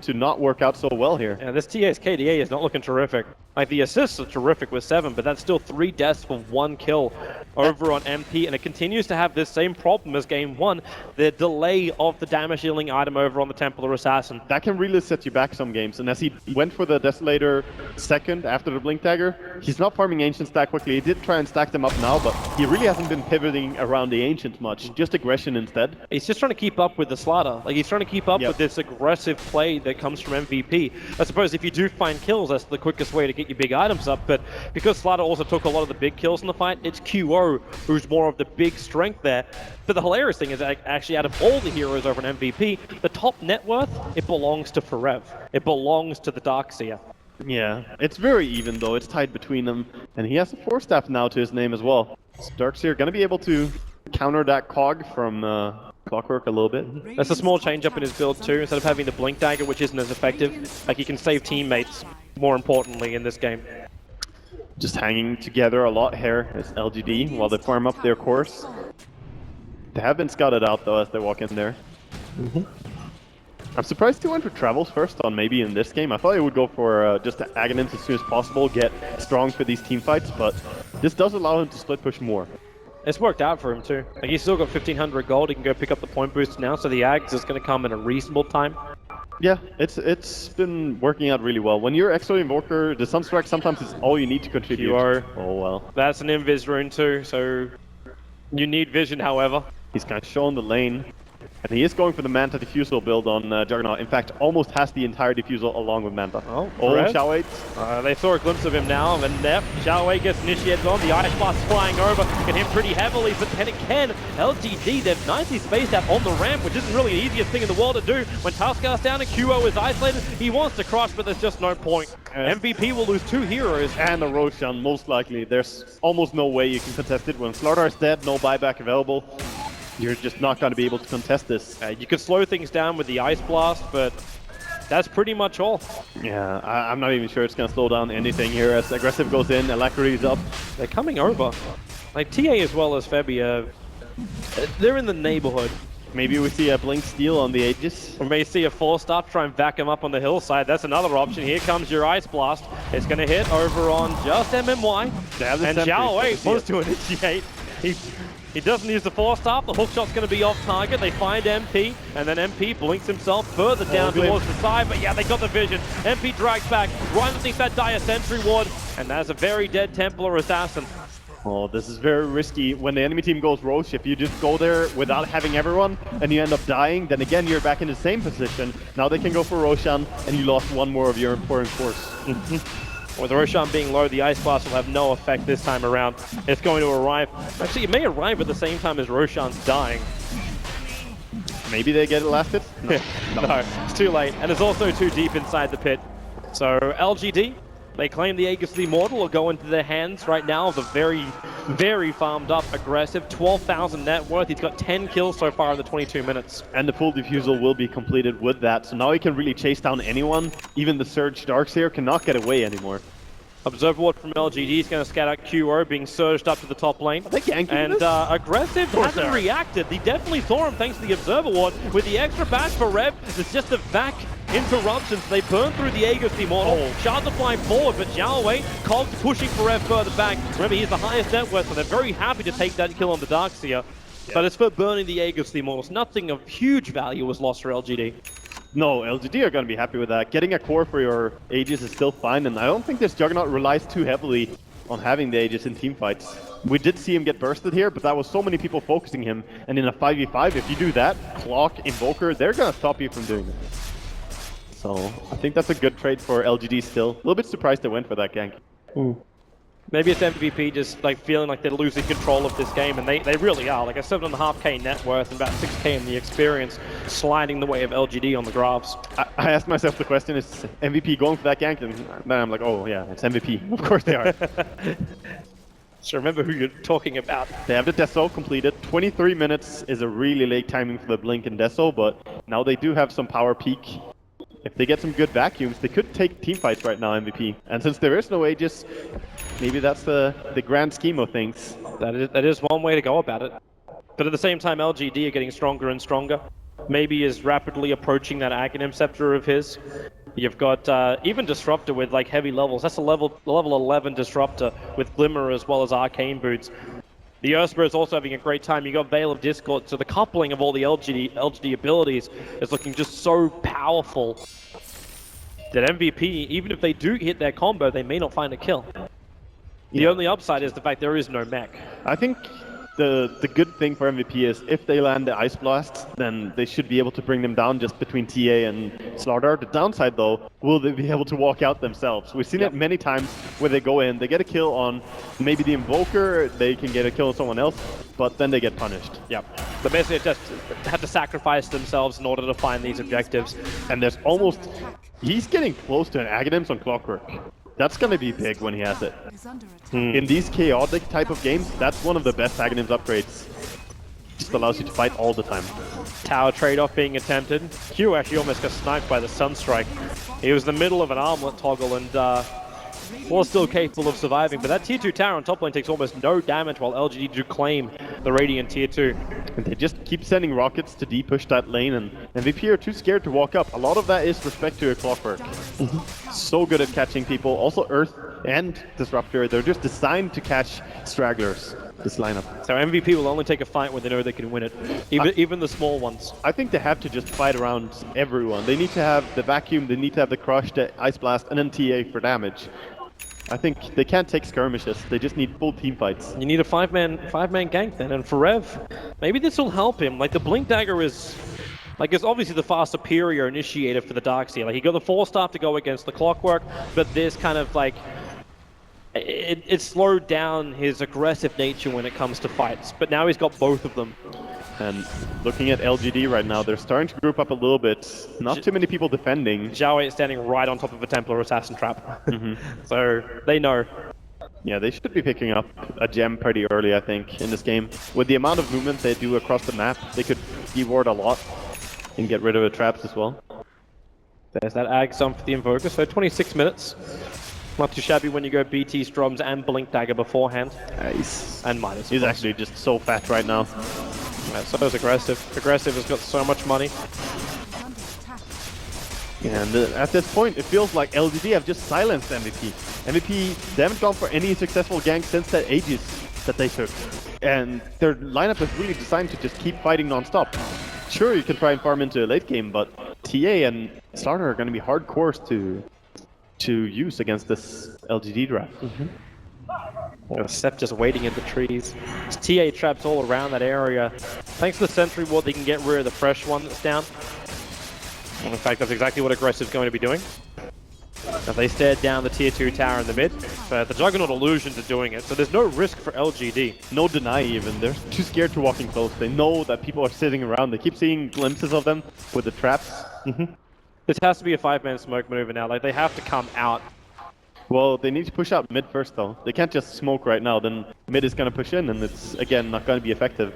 S6: to not work out so well here.
S5: Yeah, this TA's KDA is not looking terrific. Like, the assists are terrific with 7, but that's still 3 deaths for 1 kill over on MP, and it continues to have this same problem as game 1, the delay of the damage dealing item over on the Templar Assassin.
S6: That can really set you back some games, and as he went for the Desolator second after the Blink Dagger, he's not farming Ancients that quickly. He did try and stack them up now, but he really hasn't been pivoting around the Ancients much, just aggression instead.
S5: He's just trying to keep up with the Slaughter. Like, he's trying to keep up with this aggressive play that comes from MVP. I suppose if you do find kills, that's the quickest way to get your big items up, but because Slaughter also took a lot of the big kills in the fight, it's QO who's more of the big strength there. But the hilarious thing is, actually, out of all the heroes over an MVP, the top net worth, it belongs to Forev. It belongs to the Darkseer.
S6: Yeah, it's very even though, it's tied between them, and he has a 4-staff now to his name as well. So Darkseer gonna be able to counter that cog from Clockwork a little bit.
S5: That's a small change up in his build too. Instead of having the Blink Dagger, which isn't as effective, like, he can save teammates more importantly in this game.
S6: Just hanging together a lot here as LGD while they farm up their course. They have been scouted out though as they walk in there. I'm surprised he went for Travels first on maybe in this game. I thought he would go for just the Aghanim's as soon as possible, get strong for these team fights, but this does allow him to split push more.
S5: It's worked out for him too. Like, he's still got 1500 gold, he can go pick up the point boost now, so the Ags is going to come in a reasonable time.
S6: Yeah, it's been working out really well. When you're Exo Invoker, the Sunstrike sometimes is all you need to contribute. Oh well.
S5: That's an Invis rune too, so you need vision, however.
S6: He's kind of showing the lane. And he is going for the Manta Diffusal build on Juggernaut. In fact, almost has the entire Diffusal along with Manta. Oh, Xiao Wei.
S5: They saw a glimpse of him now, and Xiao Wei gets initiated on. The Ice Blast flying over, can hit pretty heavily, but then again, LGD, they've nicely spaced out on the ramp, which isn't really the easiest thing in the world to do. When Tuskkar's down and QO is isolated, he wants to crush, but there's just no point. MVP will lose 2 heroes.
S6: And a Roshan, most likely. There's almost no way you can contest it. When Slardar is dead, no buyback available. You're just not going to be able to contest this.
S5: You could slow things down with the Ice Blast, but that's pretty much all.
S6: Yeah, I'm not even sure it's going to slow down anything here as Aggressive goes in, Alacrity's up.
S5: They're coming over. Like TA as well as Febby, they're in the neighborhood.
S6: Maybe we see a Blink steal on the Aegis.
S5: We may see a 4-stop, try and back him up on the hillside. That's another option. Here comes your Ice Blast. It's going to hit over on just MMY. And Xiao Wei wants to initiate. He doesn't use the 4-stop. The hook shot's going to be off target. They find MP, and then MP blinks himself further down towards the side. But yeah, they got the vision. MP drags back right underneath that dire sentry ward. And that's a very dead Templar assassin.
S6: Oh, this is very risky. When the enemy team goes Roche, if you just go there without having everyone and you end up dying, then again you're back in the same position. Now they can go for Roshan, and you lost one more of your important force.
S5: With Roshan being low, the Ice Blast will have no effect this time around. It's going to arrive. Actually, it may arrive at the same time as Roshan's dying.
S6: Maybe they get it last hit?
S5: No. No, it's too late. And it's also too deep inside the pit. So LGD, they claim the Aegis the Immortal will go into their hands right now of the very, very farmed up Aggressive. 12,000 net worth. He's got 10 kills so far in the 22 minutes.
S6: And the full defusal will be completed with that. So now he can really chase down anyone. Even the Surge Darkseer cannot get away anymore.
S5: Observer Ward from LGD is going to scout out QO being surged up to the top lane.
S6: Are they ganking
S5: and
S6: this?
S5: Aggressive hasn't reacted. He definitely saw him thanks to the Observer Ward. With the extra bash for Rev, it's just a vac interruptions. They burn through the Aegis the Immortal. Shards are flying forward, but Xiao Wei, Cogs pushing for Rev further back. Remember, he's the highest net worth, so they're very happy to take that kill on the Darkseer. But it's for burning the Aegis the Immortals. Nothing of huge value was lost for LGD.
S6: No, LGD are going to be happy with that. Getting a core for your Aegis is still fine, and I don't think this Juggernaut relies too heavily on having the Aegis in teamfights. We did see him get bursted here, but that was so many people focusing him, and in a 5v5, if you do that, Clock, Invoker, they're going to stop you from doing it. So, I think that's a good trade for LGD still. A little bit surprised they went for that gank.
S5: Maybe it's MVP just like feeling like they're losing control of this game, and they really are. Like a 7.5k net worth and about 6k in the experience, sliding the way of LGD on the graphs.
S6: I asked myself the question, is MVP going for that gank? And then I'm like, oh yeah, it's MVP. Of course they are.
S5: So remember who you're talking about.
S6: They have the Deso completed. 23 minutes is a really late timing for the Blink and Deso, but now they do have some power peak. If they get some good vacuums, they could take teamfights right now, MVP. And since there is no Aegis, maybe that's the grand scheme of things.
S5: That is one way to go about it. But at the same time, LGD are getting stronger and stronger. Maybe is rapidly approaching that Aghanim Scepter of his. You've got even Disruptor with like heavy levels. That's a level 11 Disruptor with Glimmer as well as Arcane Boots. The Earthspirit is also having a great time. You got Veil of Discord, so the coupling of all the LGD abilities is looking just so powerful that MVP, even if they do hit their combo, they may not find a kill. The only upside is the fact there is no mech.
S6: I think the good thing for MVP is if they land the Ice Blast, then they should be able to bring them down just between TA and Slardar. The downside though, will they be able to walk out themselves? We've seen it many times where they go in, they get a kill on maybe the Invoker, they can get a kill on someone else, but then they get punished.
S5: Yeah, but basically just have to sacrifice themselves in order to find these objectives.
S6: And there's almost, he's getting close to an Aghanims on Clockwork. That's going to be big when he has it. In these chaotic type of games, that's one of the best Aghanims upgrades. Just allows you to fight all the time.
S5: Tower trade-off being attempted. Q actually almost got sniped by the Sunstrike. He was in the middle of an armlet toggle and was still capable of surviving, but that tier 2 tower on top lane takes almost no damage while LGD do claim the Radiant tier 2.
S6: And they just keep sending rockets to de-push that lane, and MVP are too scared to walk up. A lot of that is respect to a Clockwork. So good at catching people. Also Earth and Disruptor, they're just designed to catch stragglers, this lineup.
S5: So MVP will only take a fight when they know they can win it, even the small ones.
S6: I think they have to just fight around everyone. They need to have the vacuum, they need to have the crush, the Ice Blast, and then TA for damage. I think they can't take skirmishes, they just need full team fights.
S5: You need a five-man gank then, and for Rev, maybe this will help him. Like the Blink Dagger is, like it's obviously the far superior initiator for the Darkseer. Like he got the 4-star to go against the Clockwork, but this kind of like, it slowed down his aggressive nature when it comes to fights. But now he's got both of them.
S6: And looking at LGD right now, they're starting to group up a little bit. Not too many people defending.
S5: Xiao is standing right on top of a Templar Assassin trap. So they know.
S6: Yeah, they should be picking up a gem pretty early, I think, in this game. With the amount of movement they do across the map, they could deward a lot and get rid of the traps as well.
S5: There's that Ag Sum for the Invoker, so 26 minutes. Not too shabby when you go BT, Stroms, and Blink Dagger beforehand.
S6: Nice.
S5: And Midas.
S6: He's actually just so fat right now.
S5: Yeah, so is Aggressive. Aggressive has got so much money.
S6: Yeah, and at this point, it feels like LGD have just silenced MVP. MVP, they haven't gone for any successful ganks since that Aegis that they took. And their lineup is really designed to just keep fighting non-stop. Sure, you can try and farm into a late game, but TA and Starter are going to be hard cores to use against this LGD draft.
S5: Seth just waiting in the trees. There's TA traps all around that area. Thanks to the Sentry Ward, they can get rid of the fresh one that's down. And in fact, that's exactly what Aggressive's going to be doing. Now they stared down the tier 2 tower in the mid, but the Juggernaut Illusions are doing it, so there's no risk for LGD.
S6: No deny even, they're too scared to walking close. They know that people are sitting around, they keep seeing glimpses of them with the traps.
S5: This has to be a 5-man smoke maneuver now, like they have to come out.
S6: Well, they need to push out mid first though. They can't just smoke right now, then mid is going to push in and it's, again, not going to be effective.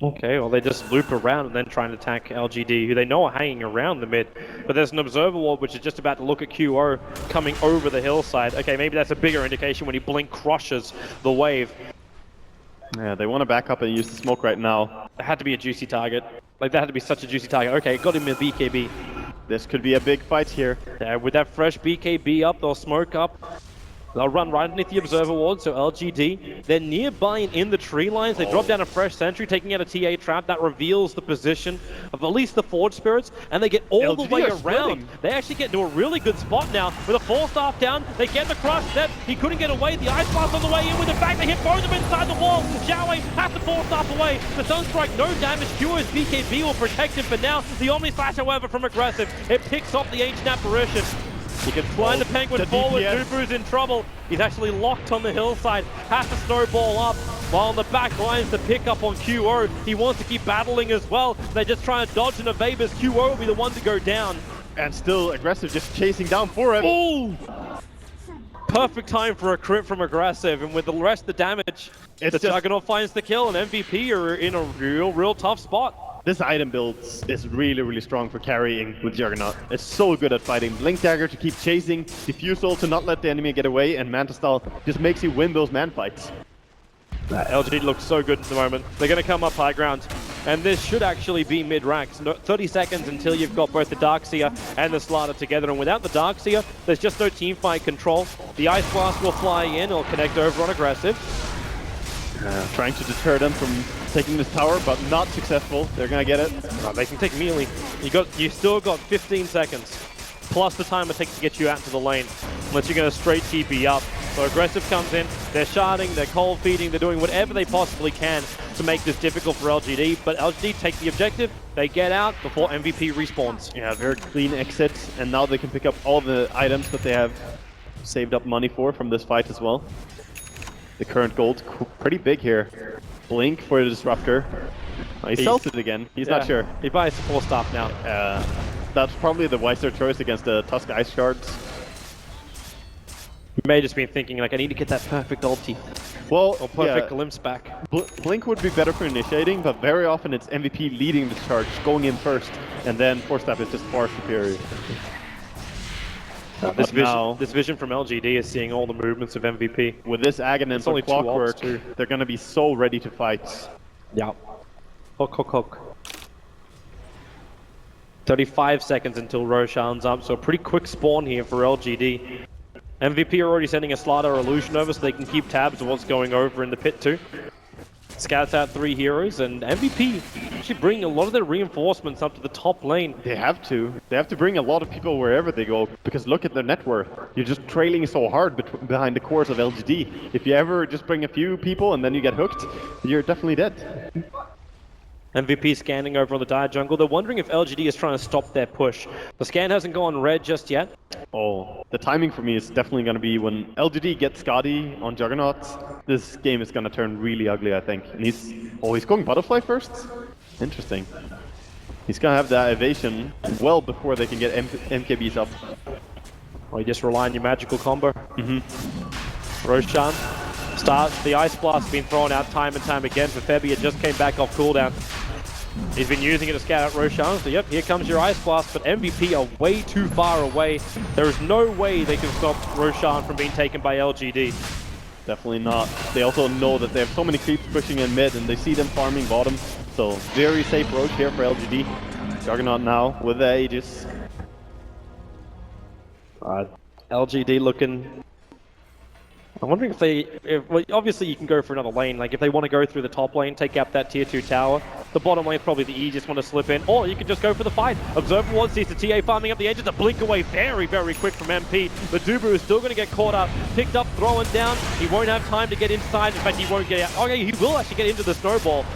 S5: Okay, well they just loop around and then try and attack LGD, who they know are hanging around the mid. But there's an Observer Ward which is just about to look at QO coming over the hillside. Okay, maybe that's a bigger indication when he blink crushes the wave.
S6: Yeah, they want to back up and use the smoke right now.
S5: It had to be a juicy target. Like, that had to be such a juicy target. Okay, got him in BKB.
S6: This could be a big fight here.
S5: Yeah, with that fresh BKB up, they'll smoke up. They'll run right underneath the Observer Ward, so LGD, they're nearby and in the tree lines. They drop down a fresh sentry, taking out a TA trap that reveals the position of at least the Forge Spirits, and they get all the way around. They actually get to a really good spot now. With a 4-staff down, they get the crush. Then he couldn't get away. The Ice Blast on the way in with the back. They hit both of them inside the wall. Xiao has the 4-staff away. The Sunstrike, no damage. QO's BKB will protect him for now. The Omni Slash, however, from Aggressive, it picks off the Ancient Apparition. He can fly the Penguin forward, Nubu's in trouble. He's actually locked on the hillside, has to snowball up, while on the back lines to pick up on QO. He wants to keep battling as well. They're just trying to dodge and evade as QO will be the one to go down.
S6: And still Aggressive just chasing down for him.
S5: Ooh! Perfect time for a crit from Aggressive, and with the rest of the damage, the Juggernaut finds the kill, and MVP are in a real tough spot.
S6: This item build is really strong for carrying with Juggernaut. It's so good at fighting. Blink Dagger to keep chasing, Diffusal to not let the enemy get away, and Manta Style just makes you win those man fights.
S5: LGD looks so good at the moment. They're going to come up high ground, and this should actually be mid-ranks. 30 seconds until you've got both the Darkseer and the Slaughter together, and without the Darkseer, there's just no teamfight control. The Ice Blast will fly in, it'll connect over on Aggressive.
S6: Trying to deter them from taking this tower, but not successful. They're gonna get it.
S5: Oh, they can take melee. You still got 15 seconds, plus the time it takes to get you out into the lane, unless you're gonna straight TP up. So Aggressive comes in, they're sharding, they're cold feeding, they're doing whatever they possibly can to make this difficult for LGD, but LGD take the objective, they get out before MVP respawns.
S6: Yeah, very clean exit, and now they can pick up all the items that they have saved up money for from this fight as well. The current gold pretty big here. Blink for the Disruptor. He sells it again. He's not sure.
S5: He buys the 4-staff now.
S6: That's probably the wiser choice against the Tusk Ice Shards.
S5: He may just be thinking, like, I need to get that perfect ulti.
S6: Well,
S5: or perfect glimpse back.
S6: Blink would be better for initiating, but very often it's MVP leading the charge, going in first, and then 4-staff is just far superior.
S5: This vision from LGD is seeing all the movements of MVP.
S6: With this Aghanim and Clockwork, they're going to be so ready to fight.
S5: Yeah. Hook. 35 seconds until Roshan's up, so a pretty quick spawn here for LGD. MVP are already sending a Slaughter Illusion over so they can keep tabs of what's going over in the pit too. Scouts out 3 heroes, and MVP actually bring a lot of their reinforcements up to the top lane.
S6: They have to. They have to bring a lot of people wherever they go, because look at their net worth. You're just trailing so hard behind the cores of LGD. If you ever just bring a few people and then you get hooked, you're definitely dead.
S5: MVP scanning over on the dire jungle. They're wondering if LGD is trying to stop their push. The scan hasn't gone red just yet.
S6: Oh, the timing for me is definitely going to be when LGD gets Scotty on Juggernaut. This game is going to turn really ugly, I think. And he's going Butterfly first? Interesting. He's going to have that evasion well before they can get MKBs up.
S5: Oh, you just rely on your magical combo. Roshan starts. The Ice Blast has been thrown out time and time again for Febby. It just came back off cooldown. He's been using it to scout out Roshan. So yep, here comes your Ice Blast, but MVP are way too far away. There is no way they can stop Roshan from being taken by LGD.
S6: Definitely not. They also know that they have so many creeps pushing in mid, and they see them farming bottom. So very safe roach here for LGD. Juggernaut now with the Aegis.
S5: LGD looking... I'm wondering well, obviously you can go for another lane, like if they want to go through the top lane, take out that tier 2 tower, the bottom lane is probably the easiest one to slip in, or you can just go for the fight. Observer Ward sees the TA farming up the edges, a blink away very, very quick from MP, but Dubu is still going to get caught up, picked up, thrown down, he won't have time to get inside, in fact he won't get out, okay, he will actually get into the snowball.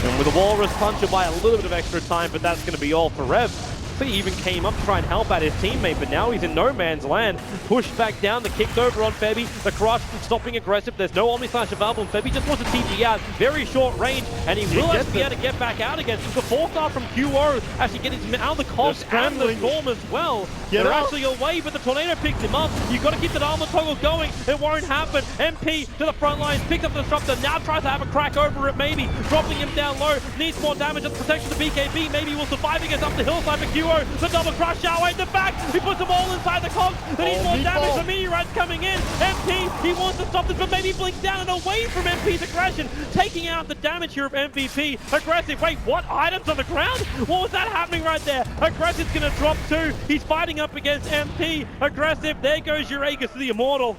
S5: And with the Walrus Punch, he'll buy a little bit of extra time, but that's going to be all for Rev. He even came up to try and help out his teammate, but now he's in no man's land. Pushed back down, the kicked over on Febby, the crush stopping aggressive. There's no Omni Slash available, and Febby just wants to TP out. Very short range, and he will actually be able to get back out again. The 4-star from QO actually getting him out of the cost and the storm as well. They're actually away, but the tornado picks him up. You've got to keep that armor toggle going. It won't happen. MP to the front lines, picks up the disruptor, now tries to have a crack over it maybe. Dropping him down low, needs more damage as protection to BKB. Maybe will survive against up the hillside for QO. The double crush Xiaowei in the back. He puts them all inside the cogs. They need more damage. The meteorites coming in. MP, he wants to stop this, but maybe blinks down and away from MP's aggression. Taking out the damage here of MVP. Aggressive. Wait, what? Items on the ground? What was that happening right there? Aggressive's going to drop too. He's fighting up against MP. Aggressive. There goes your Aegis to the Immortal.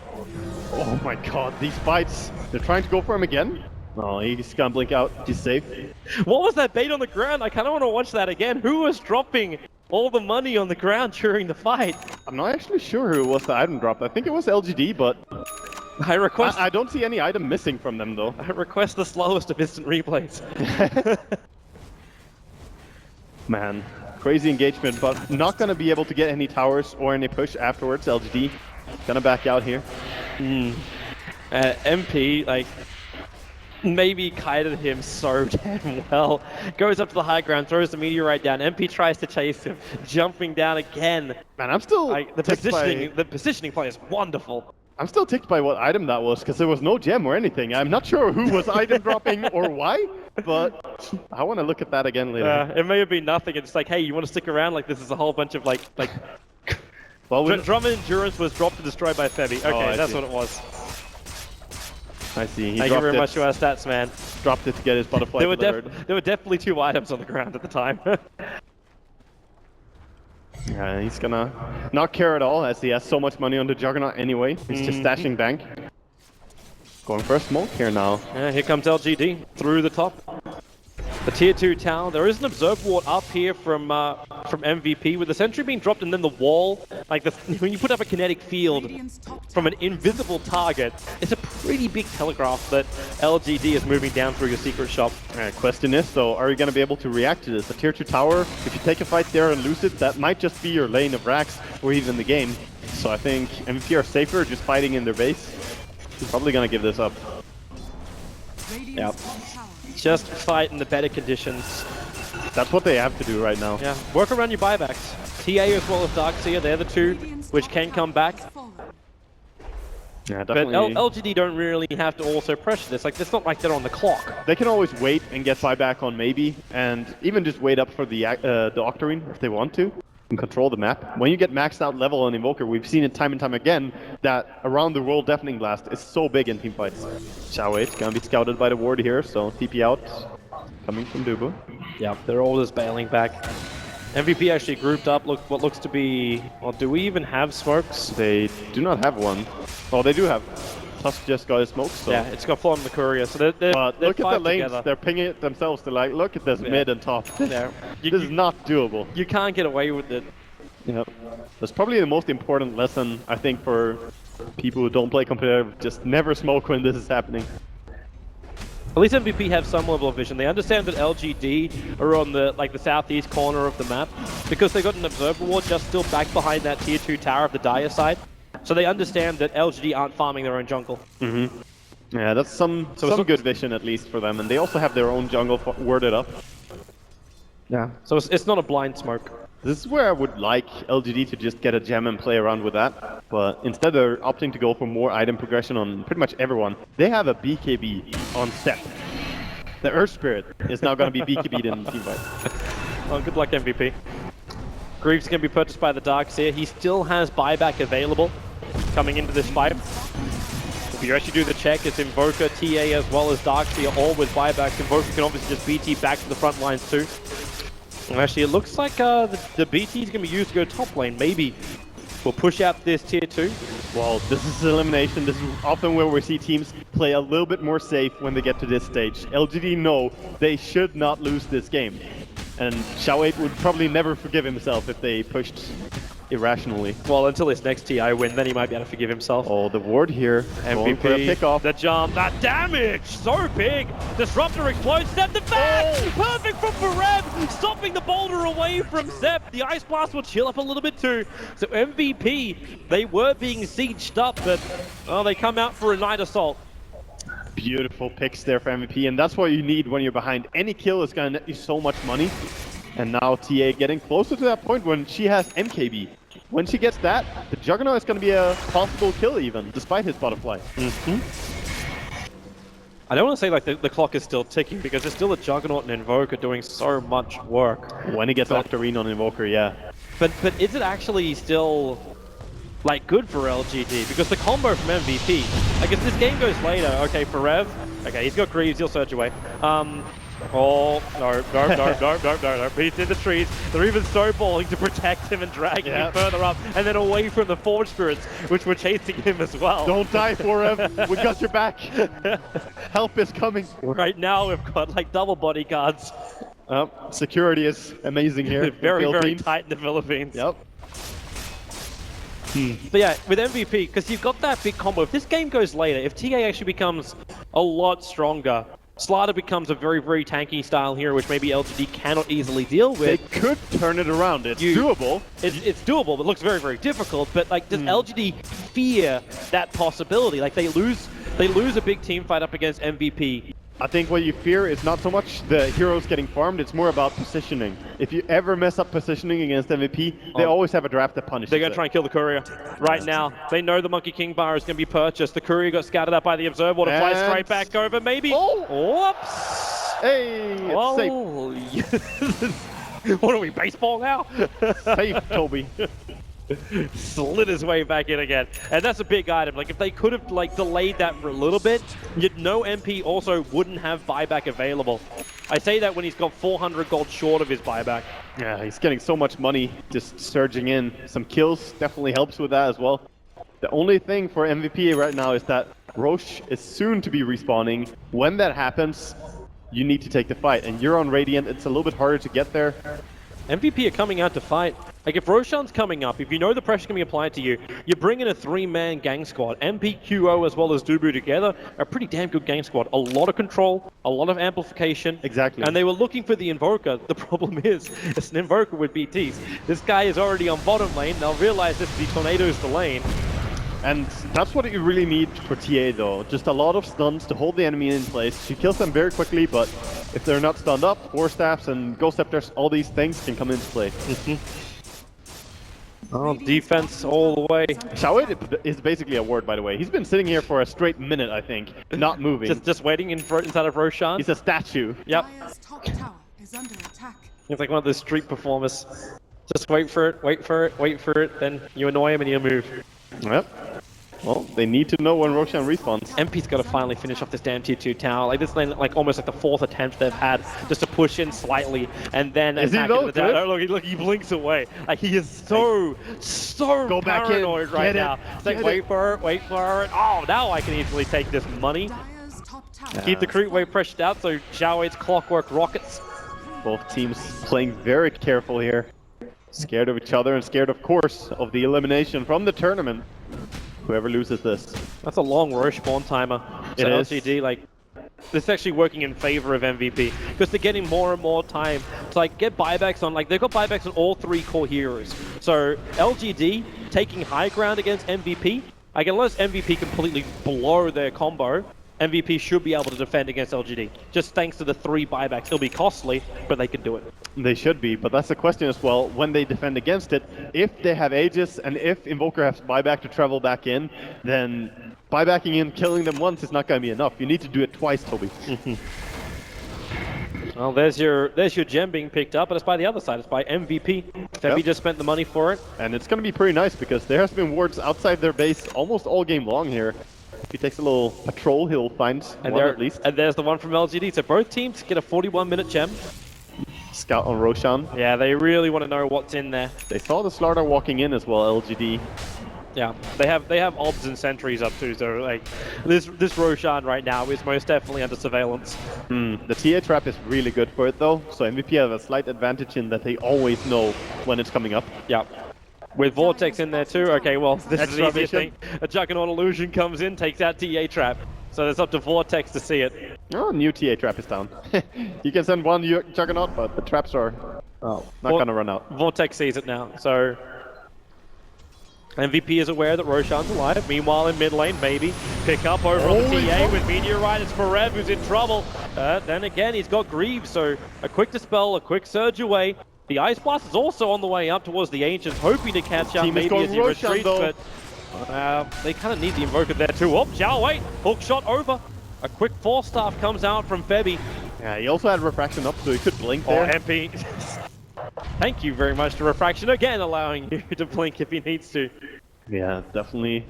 S6: Oh my god, these fights. They're trying to go for him again. Oh, he's gonna blink out. He's safe.
S5: What was that bait on the ground? I kind of want to watch that again. Who was dropping all the money on the ground during the fight?
S6: I'm not actually sure who was the item drop. I think it was LGD, but I don't see any item missing from them though.
S5: I request the slowest of instant replays.
S6: Man, crazy engagement, but not gonna be able to get any towers or any push afterwards. LGD gonna back out here.
S5: MP, like, maybe kited him so damn well. Goes up to the high ground, throws the meteorite down. MP tries to chase him, jumping down again.
S6: Man, I'm still
S5: the positioning play is wonderful.
S6: I'm still ticked by what item that was, because there was no gem or anything. I'm not sure who was item dropping or why, but I want to look at that again later.
S5: It may have been nothing. It's like, hey, you want to stick around? Like, this is a whole bunch of like.
S6: Well,
S5: Drum Endurance was dropped to destroy by Febby. Okay, that's what it was.
S6: I see.
S5: Thank you very much to our stats, man.
S6: Dropped it to get his butterfly
S5: there were definitely 2 items on the ground at the time.
S6: Yeah, he's gonna not care at all as he has so much money on the Juggernaut anyway. He's just stashing bank. Going for a smoke here now.
S5: Yeah, here comes LGD through the top. The tier 2 tower. There is an observe ward up here from MVP with the sentry being dropped and then the wall. Like when you put up a kinetic field from an invisible target, it's a pretty big telegraph that LGD is moving down through your secret shop.
S6: Question is though, are you going to be able to react to this? A tier 2 tower, if you take a fight there and lose it, that might just be your lane of racks or even the game. So I think MVP are safer just fighting in their base. He's probably going to give this up.
S5: Yep. Just fight in the better conditions.
S6: That's what they have to do right now.
S5: Yeah, work around your buybacks. TA as well as Darkseer, they're the 2 which can come back.
S6: Yeah, definitely.
S5: But LGD don't really have to also pressure this. Like, it's not like they're on the clock.
S6: They can always wait and get buyback on maybe, and even just wait up for the Octarine if they want to, and control the map. When you get maxed out level on Invoker, we've seen it time and time again, that around the world Deafening Blast is so big in teamfights. Xiaowei gonna be scouted by the ward here, so TP out, coming from Dubu.
S5: Yeah, they're all just bailing back. MVP actually grouped up, look what looks to be... Well, do we even have smokes?
S6: They do not have one. Oh, they do have. Tusk just got his smoke, so...
S5: Yeah, it's got Flom and the Courier, so they're
S6: look at the lanes,
S5: together.
S6: They're pinging it themselves, they're like, look at this mid and top.
S5: Yeah.
S6: This is not doable.
S5: You can't get away with it.
S6: Yep. That's probably the most important lesson, I think, for people who don't play competitive. Just never smoke when this is happening.
S5: At least MVP have some level of vision. They understand that LGD are on the the southeast corner of the map because they got an observer ward just still back behind that tier 2 tower of the Dire side. So they understand that LGD aren't farming their own jungle.
S6: Yeah, that's some good vision at least for them, and they also have their own jungle worded up.
S3: Yeah.
S5: So it's not a blind smoke.
S6: This is where I would like LGD to just get a gem and play around with that, but instead they're opting to go for more item progression on pretty much everyone. They have a BKB on step. The Earth Spirit is now going to be BKB'd in the team fight.
S5: Well, good luck, MVP. Greaves can be purchased by the Darkseer. He still has buyback available coming into this fight. If you actually do the check, it's Invoker, TA, as well as Darkseer, all with buybacks. Invoker can obviously just BT back to the front lines too. And actually, it looks like the BT is going to be used to go top lane. Maybe we'll push out this tier 2.
S6: Well, this is elimination. This is often where we see teams play a little bit more safe when they get to this stage. LGD know they should not lose this game. And Xiao8 would probably never forgive himself if they pushed irrationally.
S5: Well, until his next TI win, then he might be able to forgive himself.
S6: Oh, the ward here. Going for a
S5: MVP,
S6: pickoff.
S5: the jump, that damage, so big. Disruptor explodes, Zep the back, perfect from Forev, stopping the boulder away from Zep. The Ice Blast will chill up a little bit too. So MVP, they were being sieged up, but they come out for a night assault.
S6: Beautiful picks there for MVP, and that's what you need when you're behind. Any kill is going to net you so much money. And now TA getting closer to that point when she has MKB. When she gets that, the Juggernaut is going to be a possible kill even, despite his butterfly.
S5: I don't want to say like the clock is still ticking because there's still a Juggernaut and Invoker doing so much work.
S6: When he gets Octarine on Invoker, yeah.
S5: But is it actually still like good for LGD? Because the combo from MVP, like if this game goes later, okay, for Rev, okay, he's got Greaves, he'll surge away. Oh, no. He's in the trees. They're even snowballing to protect him and drag him further up and then away from the Forge Spirits, which were chasing him as well.
S6: Don't die, Forev. We got your back. Help is coming.
S5: Right now, we've got like double bodyguards.
S6: Security is amazing here.
S5: Very tight in the Philippines.
S6: Yep.
S5: But yeah, with MVP, because you've got that big combo. If this game goes later, if TA actually becomes a lot stronger, Slaughter becomes a very, very tanky style hero, which maybe LGD cannot easily deal with.
S6: They could turn it around. It's doable.
S5: It's doable, but it looks very, very difficult. But like, does LGD fear that possibility? Like, they lose a big team fight up against MVP.
S6: I think what you fear is not so much the heroes getting farmed, it's more about positioning. If you ever mess up positioning against MVP, they always have a draft that punishes
S5: They're going to try and kill the Courier. Right now, they know the Monkey King bar is going to be purchased. The Courier got scattered up by the Observer Ward to fly straight back over, maybe.
S6: Oh.
S5: Whoops!
S6: Hey, it's safe.
S5: What are we, baseball now?
S6: Safe, Toby.
S5: Slid his way back in again, and that's a big item. Like if they could have like delayed that for a little bit, you'd know MP also wouldn't have buyback available. I say that when he's got 400 gold short of his buyback.
S6: Yeah, he's getting so much money just surging in. Some kills definitely helps with that as well. The only thing for MVP right now is that Roche is soon to be respawning. When that happens, you need to take the fight, and you're on Radiant. It's a little bit harder to get there.
S5: MVP are coming out to fight. Like if Roshan's coming up, if you know the pressure's going to be applied to you, you bring in a 3-man gang squad. MP, QO, as well as Dubu together, a pretty damn good gang squad. A lot of control, a lot of amplification.
S6: Exactly.
S5: And they were looking for the Invoker. The problem is, it's an Invoker with BTs. This guy is already on bottom lane. They'll realize this the Tornado's the lane.
S6: And that's what you really need for TA though. Just a lot of stuns to hold the enemy in place. She kills them very quickly, but if they're not stunned up, War Staffs and Ghost Scepters, all these things can come into play.
S5: Oh, defense all the way.
S6: Xiao8 is basically a ward, by the way. He's been sitting here for a straight minute, I think, not moving.
S5: just waiting inside of Roshan.
S6: He's a statue.
S5: Yep.
S7: Top tower is under attack.
S5: He's like one of those street performers. Just wait for it, wait for it, wait for it, then you annoy him and he'll move.
S6: Yep. Well, they need to know when Roshan respawns.
S5: MP's got to finally finish off this damn tier 2 tower. Like this lane, like almost like the 4th attempt they've had just to push in slightly and then attack into the tower. Oh, look, he blinks away. Like he is so
S6: Go back
S5: paranoid
S6: in.
S5: right now. It's like wait for it. Oh, now I can easily take this money.
S7: Dire's top tower.
S5: Keep the creep wave pressured out so Xiao8's clockwork rockets.
S6: Both teams playing very careful here. Scared of each other and scared, of course, of the elimination from the tournament. Whoever loses this.
S5: That's a long Roche spawn timer. So
S6: It is.
S5: LGD, like, this is actually working in favor of MVP because they're getting more and more time to like get buybacks on, like they've got buybacks on all 3 core heroes. So LGD taking high ground against MVP, like unless MVP completely blow their combo, MVP should be able to defend against LGD. Just thanks to the 3 buybacks. It'll be costly, but they can do it.
S6: They should be, but that's the question as well. When they defend against it, if they have Aegis and if Invoker has buyback to travel back in, then buybacking in, killing them once is not going to be enough. You need to do it twice, Toby.
S5: Well, there's your gem being picked up, but it's by the other side. It's by MVP. Febby just spent the money for it.
S6: And it's going to be pretty nice because there has been wards outside their base almost all game long here. If he takes a little patrol, he'll find one at least.
S5: And there's the one from LGD. So both teams get a 41-minute gem.
S6: Scout on Roshan.
S5: Yeah, they really want to know what's in there.
S6: They saw the Slardar walking in as well, LGD.
S5: Yeah, they have obs and sentries up too, so like this Roshan right now is most definitely under surveillance.
S6: The TA trap is really good for it though, so MVP have a slight advantage in that they always know when it's coming up.
S5: Yeah. With Vortex in there too, okay, well, this is the
S6: Extra
S5: easiest thing. A Juggernaut Illusion comes in, takes out TA trap. So it's up to Vortex to see it.
S6: Oh, new TA trap is down. You can send one Juggernaut, but the traps are not gonna run out.
S5: Vortex sees it now, so MVP is aware that Roshan's alive. Meanwhile, in mid lane, maybe pick up over on the TA with Meteorite. It's Forev who's in trouble. Then again, he's got Greaves, so a quick Dispel, a quick Surge away. The Ice Blast is also on the way up towards the Ancients, hoping to catch up maybe as he retreats, but they kind of need the Invoker there too. Oh, Xiao Wei, hook shot over. A quick Force Staff comes out from Febby.
S6: Yeah, he also had Refraction up, so he could blink there.
S5: Oh, MP. Thank you very much to Refraction, again allowing you to blink if he needs to.
S6: Yeah, definitely.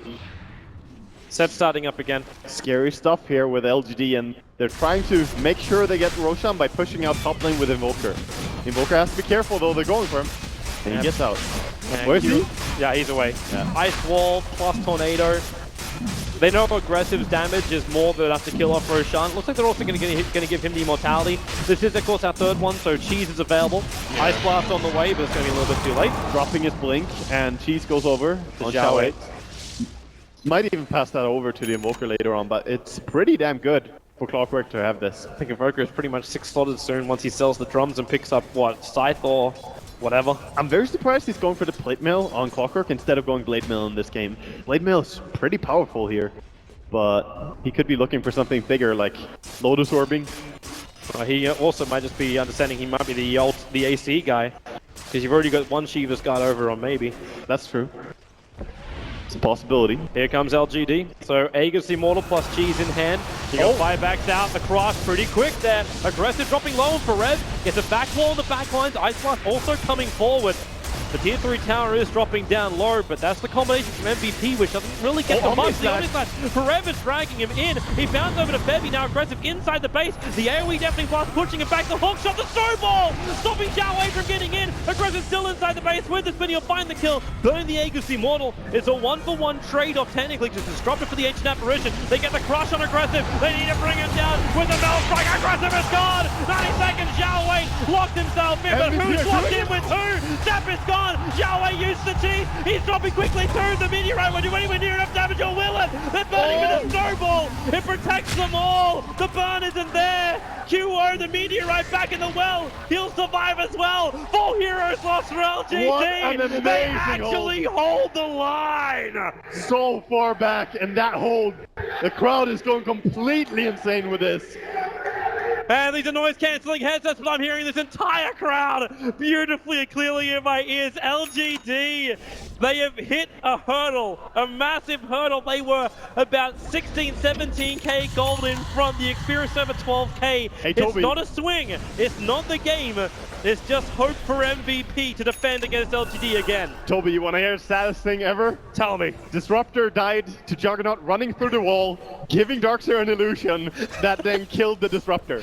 S5: Set starting up again.
S6: Scary stuff here with LGD, and they're trying to make sure they get Roshan by pushing out top lane with Invoker. Invoker has to be careful though, they're going for him. And he gets out. Where's he?
S5: Yeah, he's away. Yeah. Ice Wall plus Tornado. They know Aggressive's damage is more than enough to kill off Roshan. Looks like they're also going to give him the Immortality. This is, of course, our third one, so Cheese is available. Yeah. Ice Blast on the way, but it's going to be a little bit too late.
S6: Dropping his Blink, and Cheese goes over to Xiao Wei. Might even pass that over to the Invoker later on, but it's pretty damn good for Clockwork to have this.
S5: I think Invoker is pretty much 6-slotted soon once he sells the drums and picks up, what, Scythe or whatever.
S6: I'm very surprised he's going for the Plate Mail on Clockwork instead of going Blade Mail in this game. Blade Mail is pretty powerful here, but he could be looking for something bigger like Lotus Orbing.
S5: He also might just be understanding he might be the AC guy, because you've already got one Shiva's Guard over on maybe.
S6: That's true. It's a possibility.
S5: Here comes LGD. So Aegis Immortal plus Cheese in hand. You got buybacks out. The cross pretty quick there. Aggressive dropping low on Forev. Gets a back wall on the back lines. Ice Blast also coming forward. The tier 3 tower is dropping down low, but that's the combination from MVP, which doesn't really get the much. The Omnislash, Forever's dragging him in. He bounds over to Febby, now aggressive inside the base. The AoE definitely blast, pushing him back. The hook shot, the snowball, stopping Xiao Wei from getting in. Aggressive still inside the base with the spin. He'll find the kill, burning the Aegis Immortal. It's a 1-for-1 trade-off, technically, just disruptive for the Ancient Apparition. They get the crush on Aggressive. They need to bring him down with the Mel Strike. Aggressive is gone. 90 seconds, Xiao Wei locked himself in, but who's locked in with who? Zap is gone. Xiao Wei used the cheese. He's dropping quickly through. The Meteorite won't do anywhere near enough damage or will it? They're burning with a snowball. It protects them all. The burn isn't there. QO, the Meteorite back in the well. He'll survive as well. 4 heroes lost for LGD.
S6: What an amazing
S5: they actually hold the line.
S6: So far back, and that hold. The crowd is going completely insane with this.
S5: And these are noise-cancelling headsets, but I'm hearing this entire crowd beautifully and clearly in my ears. LGD, they have hit a hurdle, a massive hurdle. They were about 16, 17k gold in front. The Experience over 12k. Hey, it's not a swing. It's not the game. It's just hope for MVP to defend against LGD again.
S6: Toby, you want to hear the saddest thing ever?
S5: Tell me.
S6: Disruptor died to Juggernaut running through the wall, giving Darkseer an illusion that then killed the Disruptor.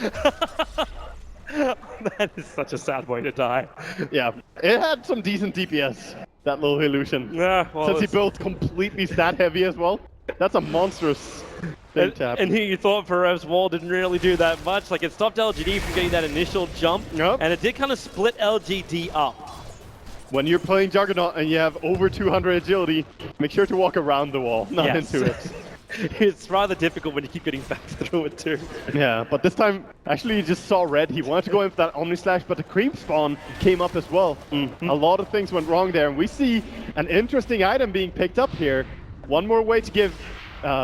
S5: That is such a sad way to die.
S6: Yeah, it had some decent DPS, that little illusion.
S5: Yeah, well,
S6: since he built completely stat heavy as well. That's a monstrous thing to happen.
S5: And here you thought Forev's wall didn't really do that much. Like, it stopped LGD from getting that initial jump, and it did kind of split LGD up.
S6: When you're playing Juggernaut and you have over 200 agility, make sure to walk around the wall, not into it.
S5: It's rather difficult when you keep getting back through it too.
S6: Yeah, but this time, actually, he just saw red. He wanted to go in for that Omni Slash, but the creep spawn came up as well. A lot of things went wrong there, and we see an interesting item being picked up here. One more way to give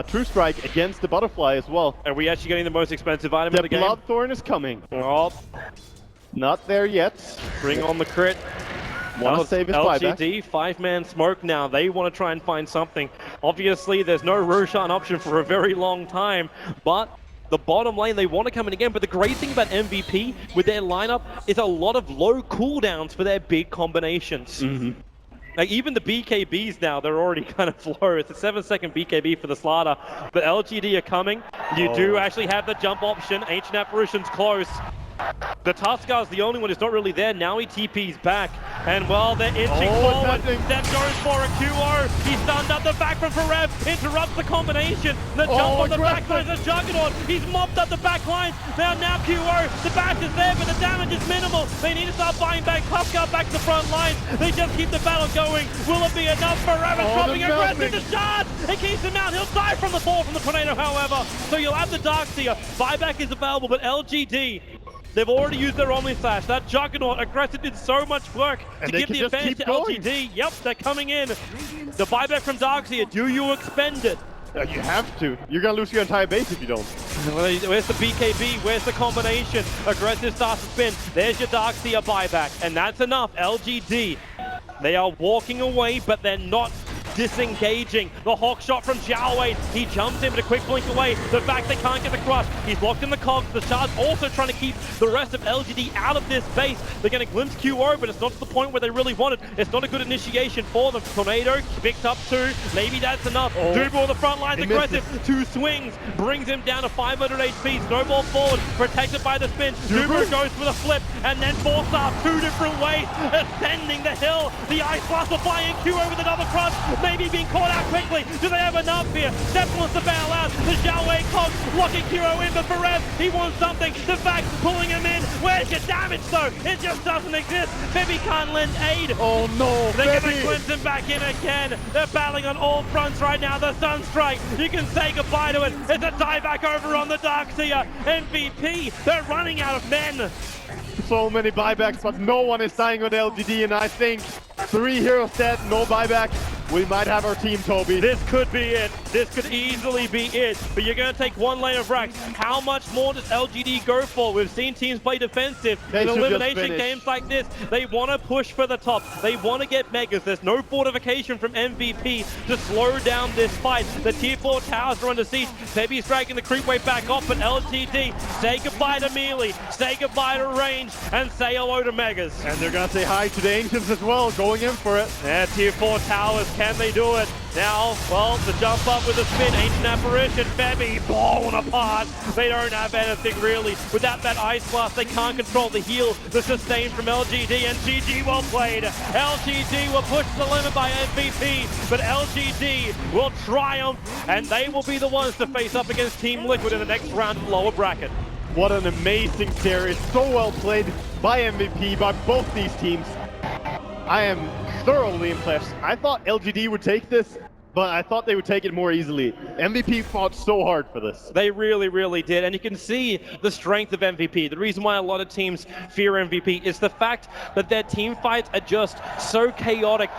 S6: True Strike against the Butterfly as well.
S5: Are we actually getting the most expensive item in the game?
S6: The Bloodthorn is coming.
S5: Oh,
S6: Not there yet.
S5: bring on the crit.
S6: Want to save his buyback.
S5: LGD, 5-man smoke now. They want to try and find something. Obviously, there's no Roshan option for a very long time, but the bottom lane, they want to come in again. But the great thing about MVP with their lineup is a lot of low cooldowns for their big combinations. Like even the BKBs now, they're already kind of low. It's a 7-second BKB for the Slaughter, but LGD are coming. You do actually have the jump option. Ancient Apparition's close. The Tuskar's the only one who's not really there. Now he TP's back. And well, they're inching forward. Zeb goes for a QO. He's stunned up the back from Forev. Interrupts the combination. The jump on the back line is a Juggernaut. He's mopped up the back lines. Now QO. The bash is there, but the damage is minimal. They need to start buying back. Tuskar back to the front lines. They just keep the battle going. Will it be enough? Forev dropping aggressive. The shard. It keeps him out. He'll die from the fall from the tornado, however. So you'll have the Darkseer. Buyback is available, but LGD, they've already used their Omni Slash. That Juggernaut aggressive did so much work to give the advantage to LGD. Yep, they're coming in. The buyback from Darkseer, do you expend it?
S6: You have to. You're going to lose your entire base if you don't.
S5: Where's the BKB? Where's the combination? Aggressive starts to spin. There's your Darkseer buyback. And that's enough. LGD, they are walking away, but they're not disengaging. The hawk shot from Xiaowei. He jumps in, but a quick blink away. The fact they can't get the crush. He's locked in the cogs. The shard's also trying to keep the rest of LGD out of this base. They're going to glimpse QO, but it's not to the point where they really want it. It's not a good initiation for them. Tornado picks up 2. Maybe that's enough. Dubo on the front lines, aggressive. 2 swings. Brings him down to 500 HP. Snowball forward. Protected by the spin. Dubo goes for the flip. And then Four-Star 2 different ways. Ascending the hill. The Ice Blast will fly in QO with another crush. Maybe being caught out quickly. Do they have enough here? Steph wants to bail out. The Xiaowei Cogs locking QO in, but Forev, he wants something. The fact pulling him in. Where's your damage though? It just doesn't exist. Febby can't lend aid.
S6: Oh no,
S5: they're going to glimpse him back in again. They're battling on all fronts right now. The Sunstrike, you can say goodbye to it. It's a dieback over on the Darkseer. MVP, they're running out of men.
S6: So many buybacks, but no one is dying with LGD, and I think 3 heroes dead, no buyback. We might have our team, Toby.
S5: This could be it. This could easily be it. But you're going to take 1 lane of Rax. How much more does LGD go for? We've seen teams play defensive. In elimination games like this, they want to push for the top. They want to get megas. There's no fortification from MVP to slow down this fight. The tier 4 towers are under siege. Febby's dragging the creep wave back off, but LGD, say goodbye to melee, say goodbye to range, and say hello to megas.
S6: And they're going to say hi to the Ancients as well, going in for it.
S5: Yeah, tier 4 towers, can they do it? Now, well, the jump up with a spin, Ancient Apparition, Febby blown apart. They don't have anything really. Without that Ice Blast, they can't control the heal, the sustain from LGD, and GG well played. LGD will push the limit by MVP, but LGD will triumph, and they will be the ones to face up against Team Liquid in the next round of lower bracket.
S6: What an amazing series, so well played by MVP, by both these teams. I am thoroughly impressed. I thought LGD would take this, but I thought they would take it more easily. MVP fought so hard for this.
S5: They really, really did, and you can see the strength of MVP. The reason why a lot of teams fear MVP is the fact that their team fights are just so chaotic.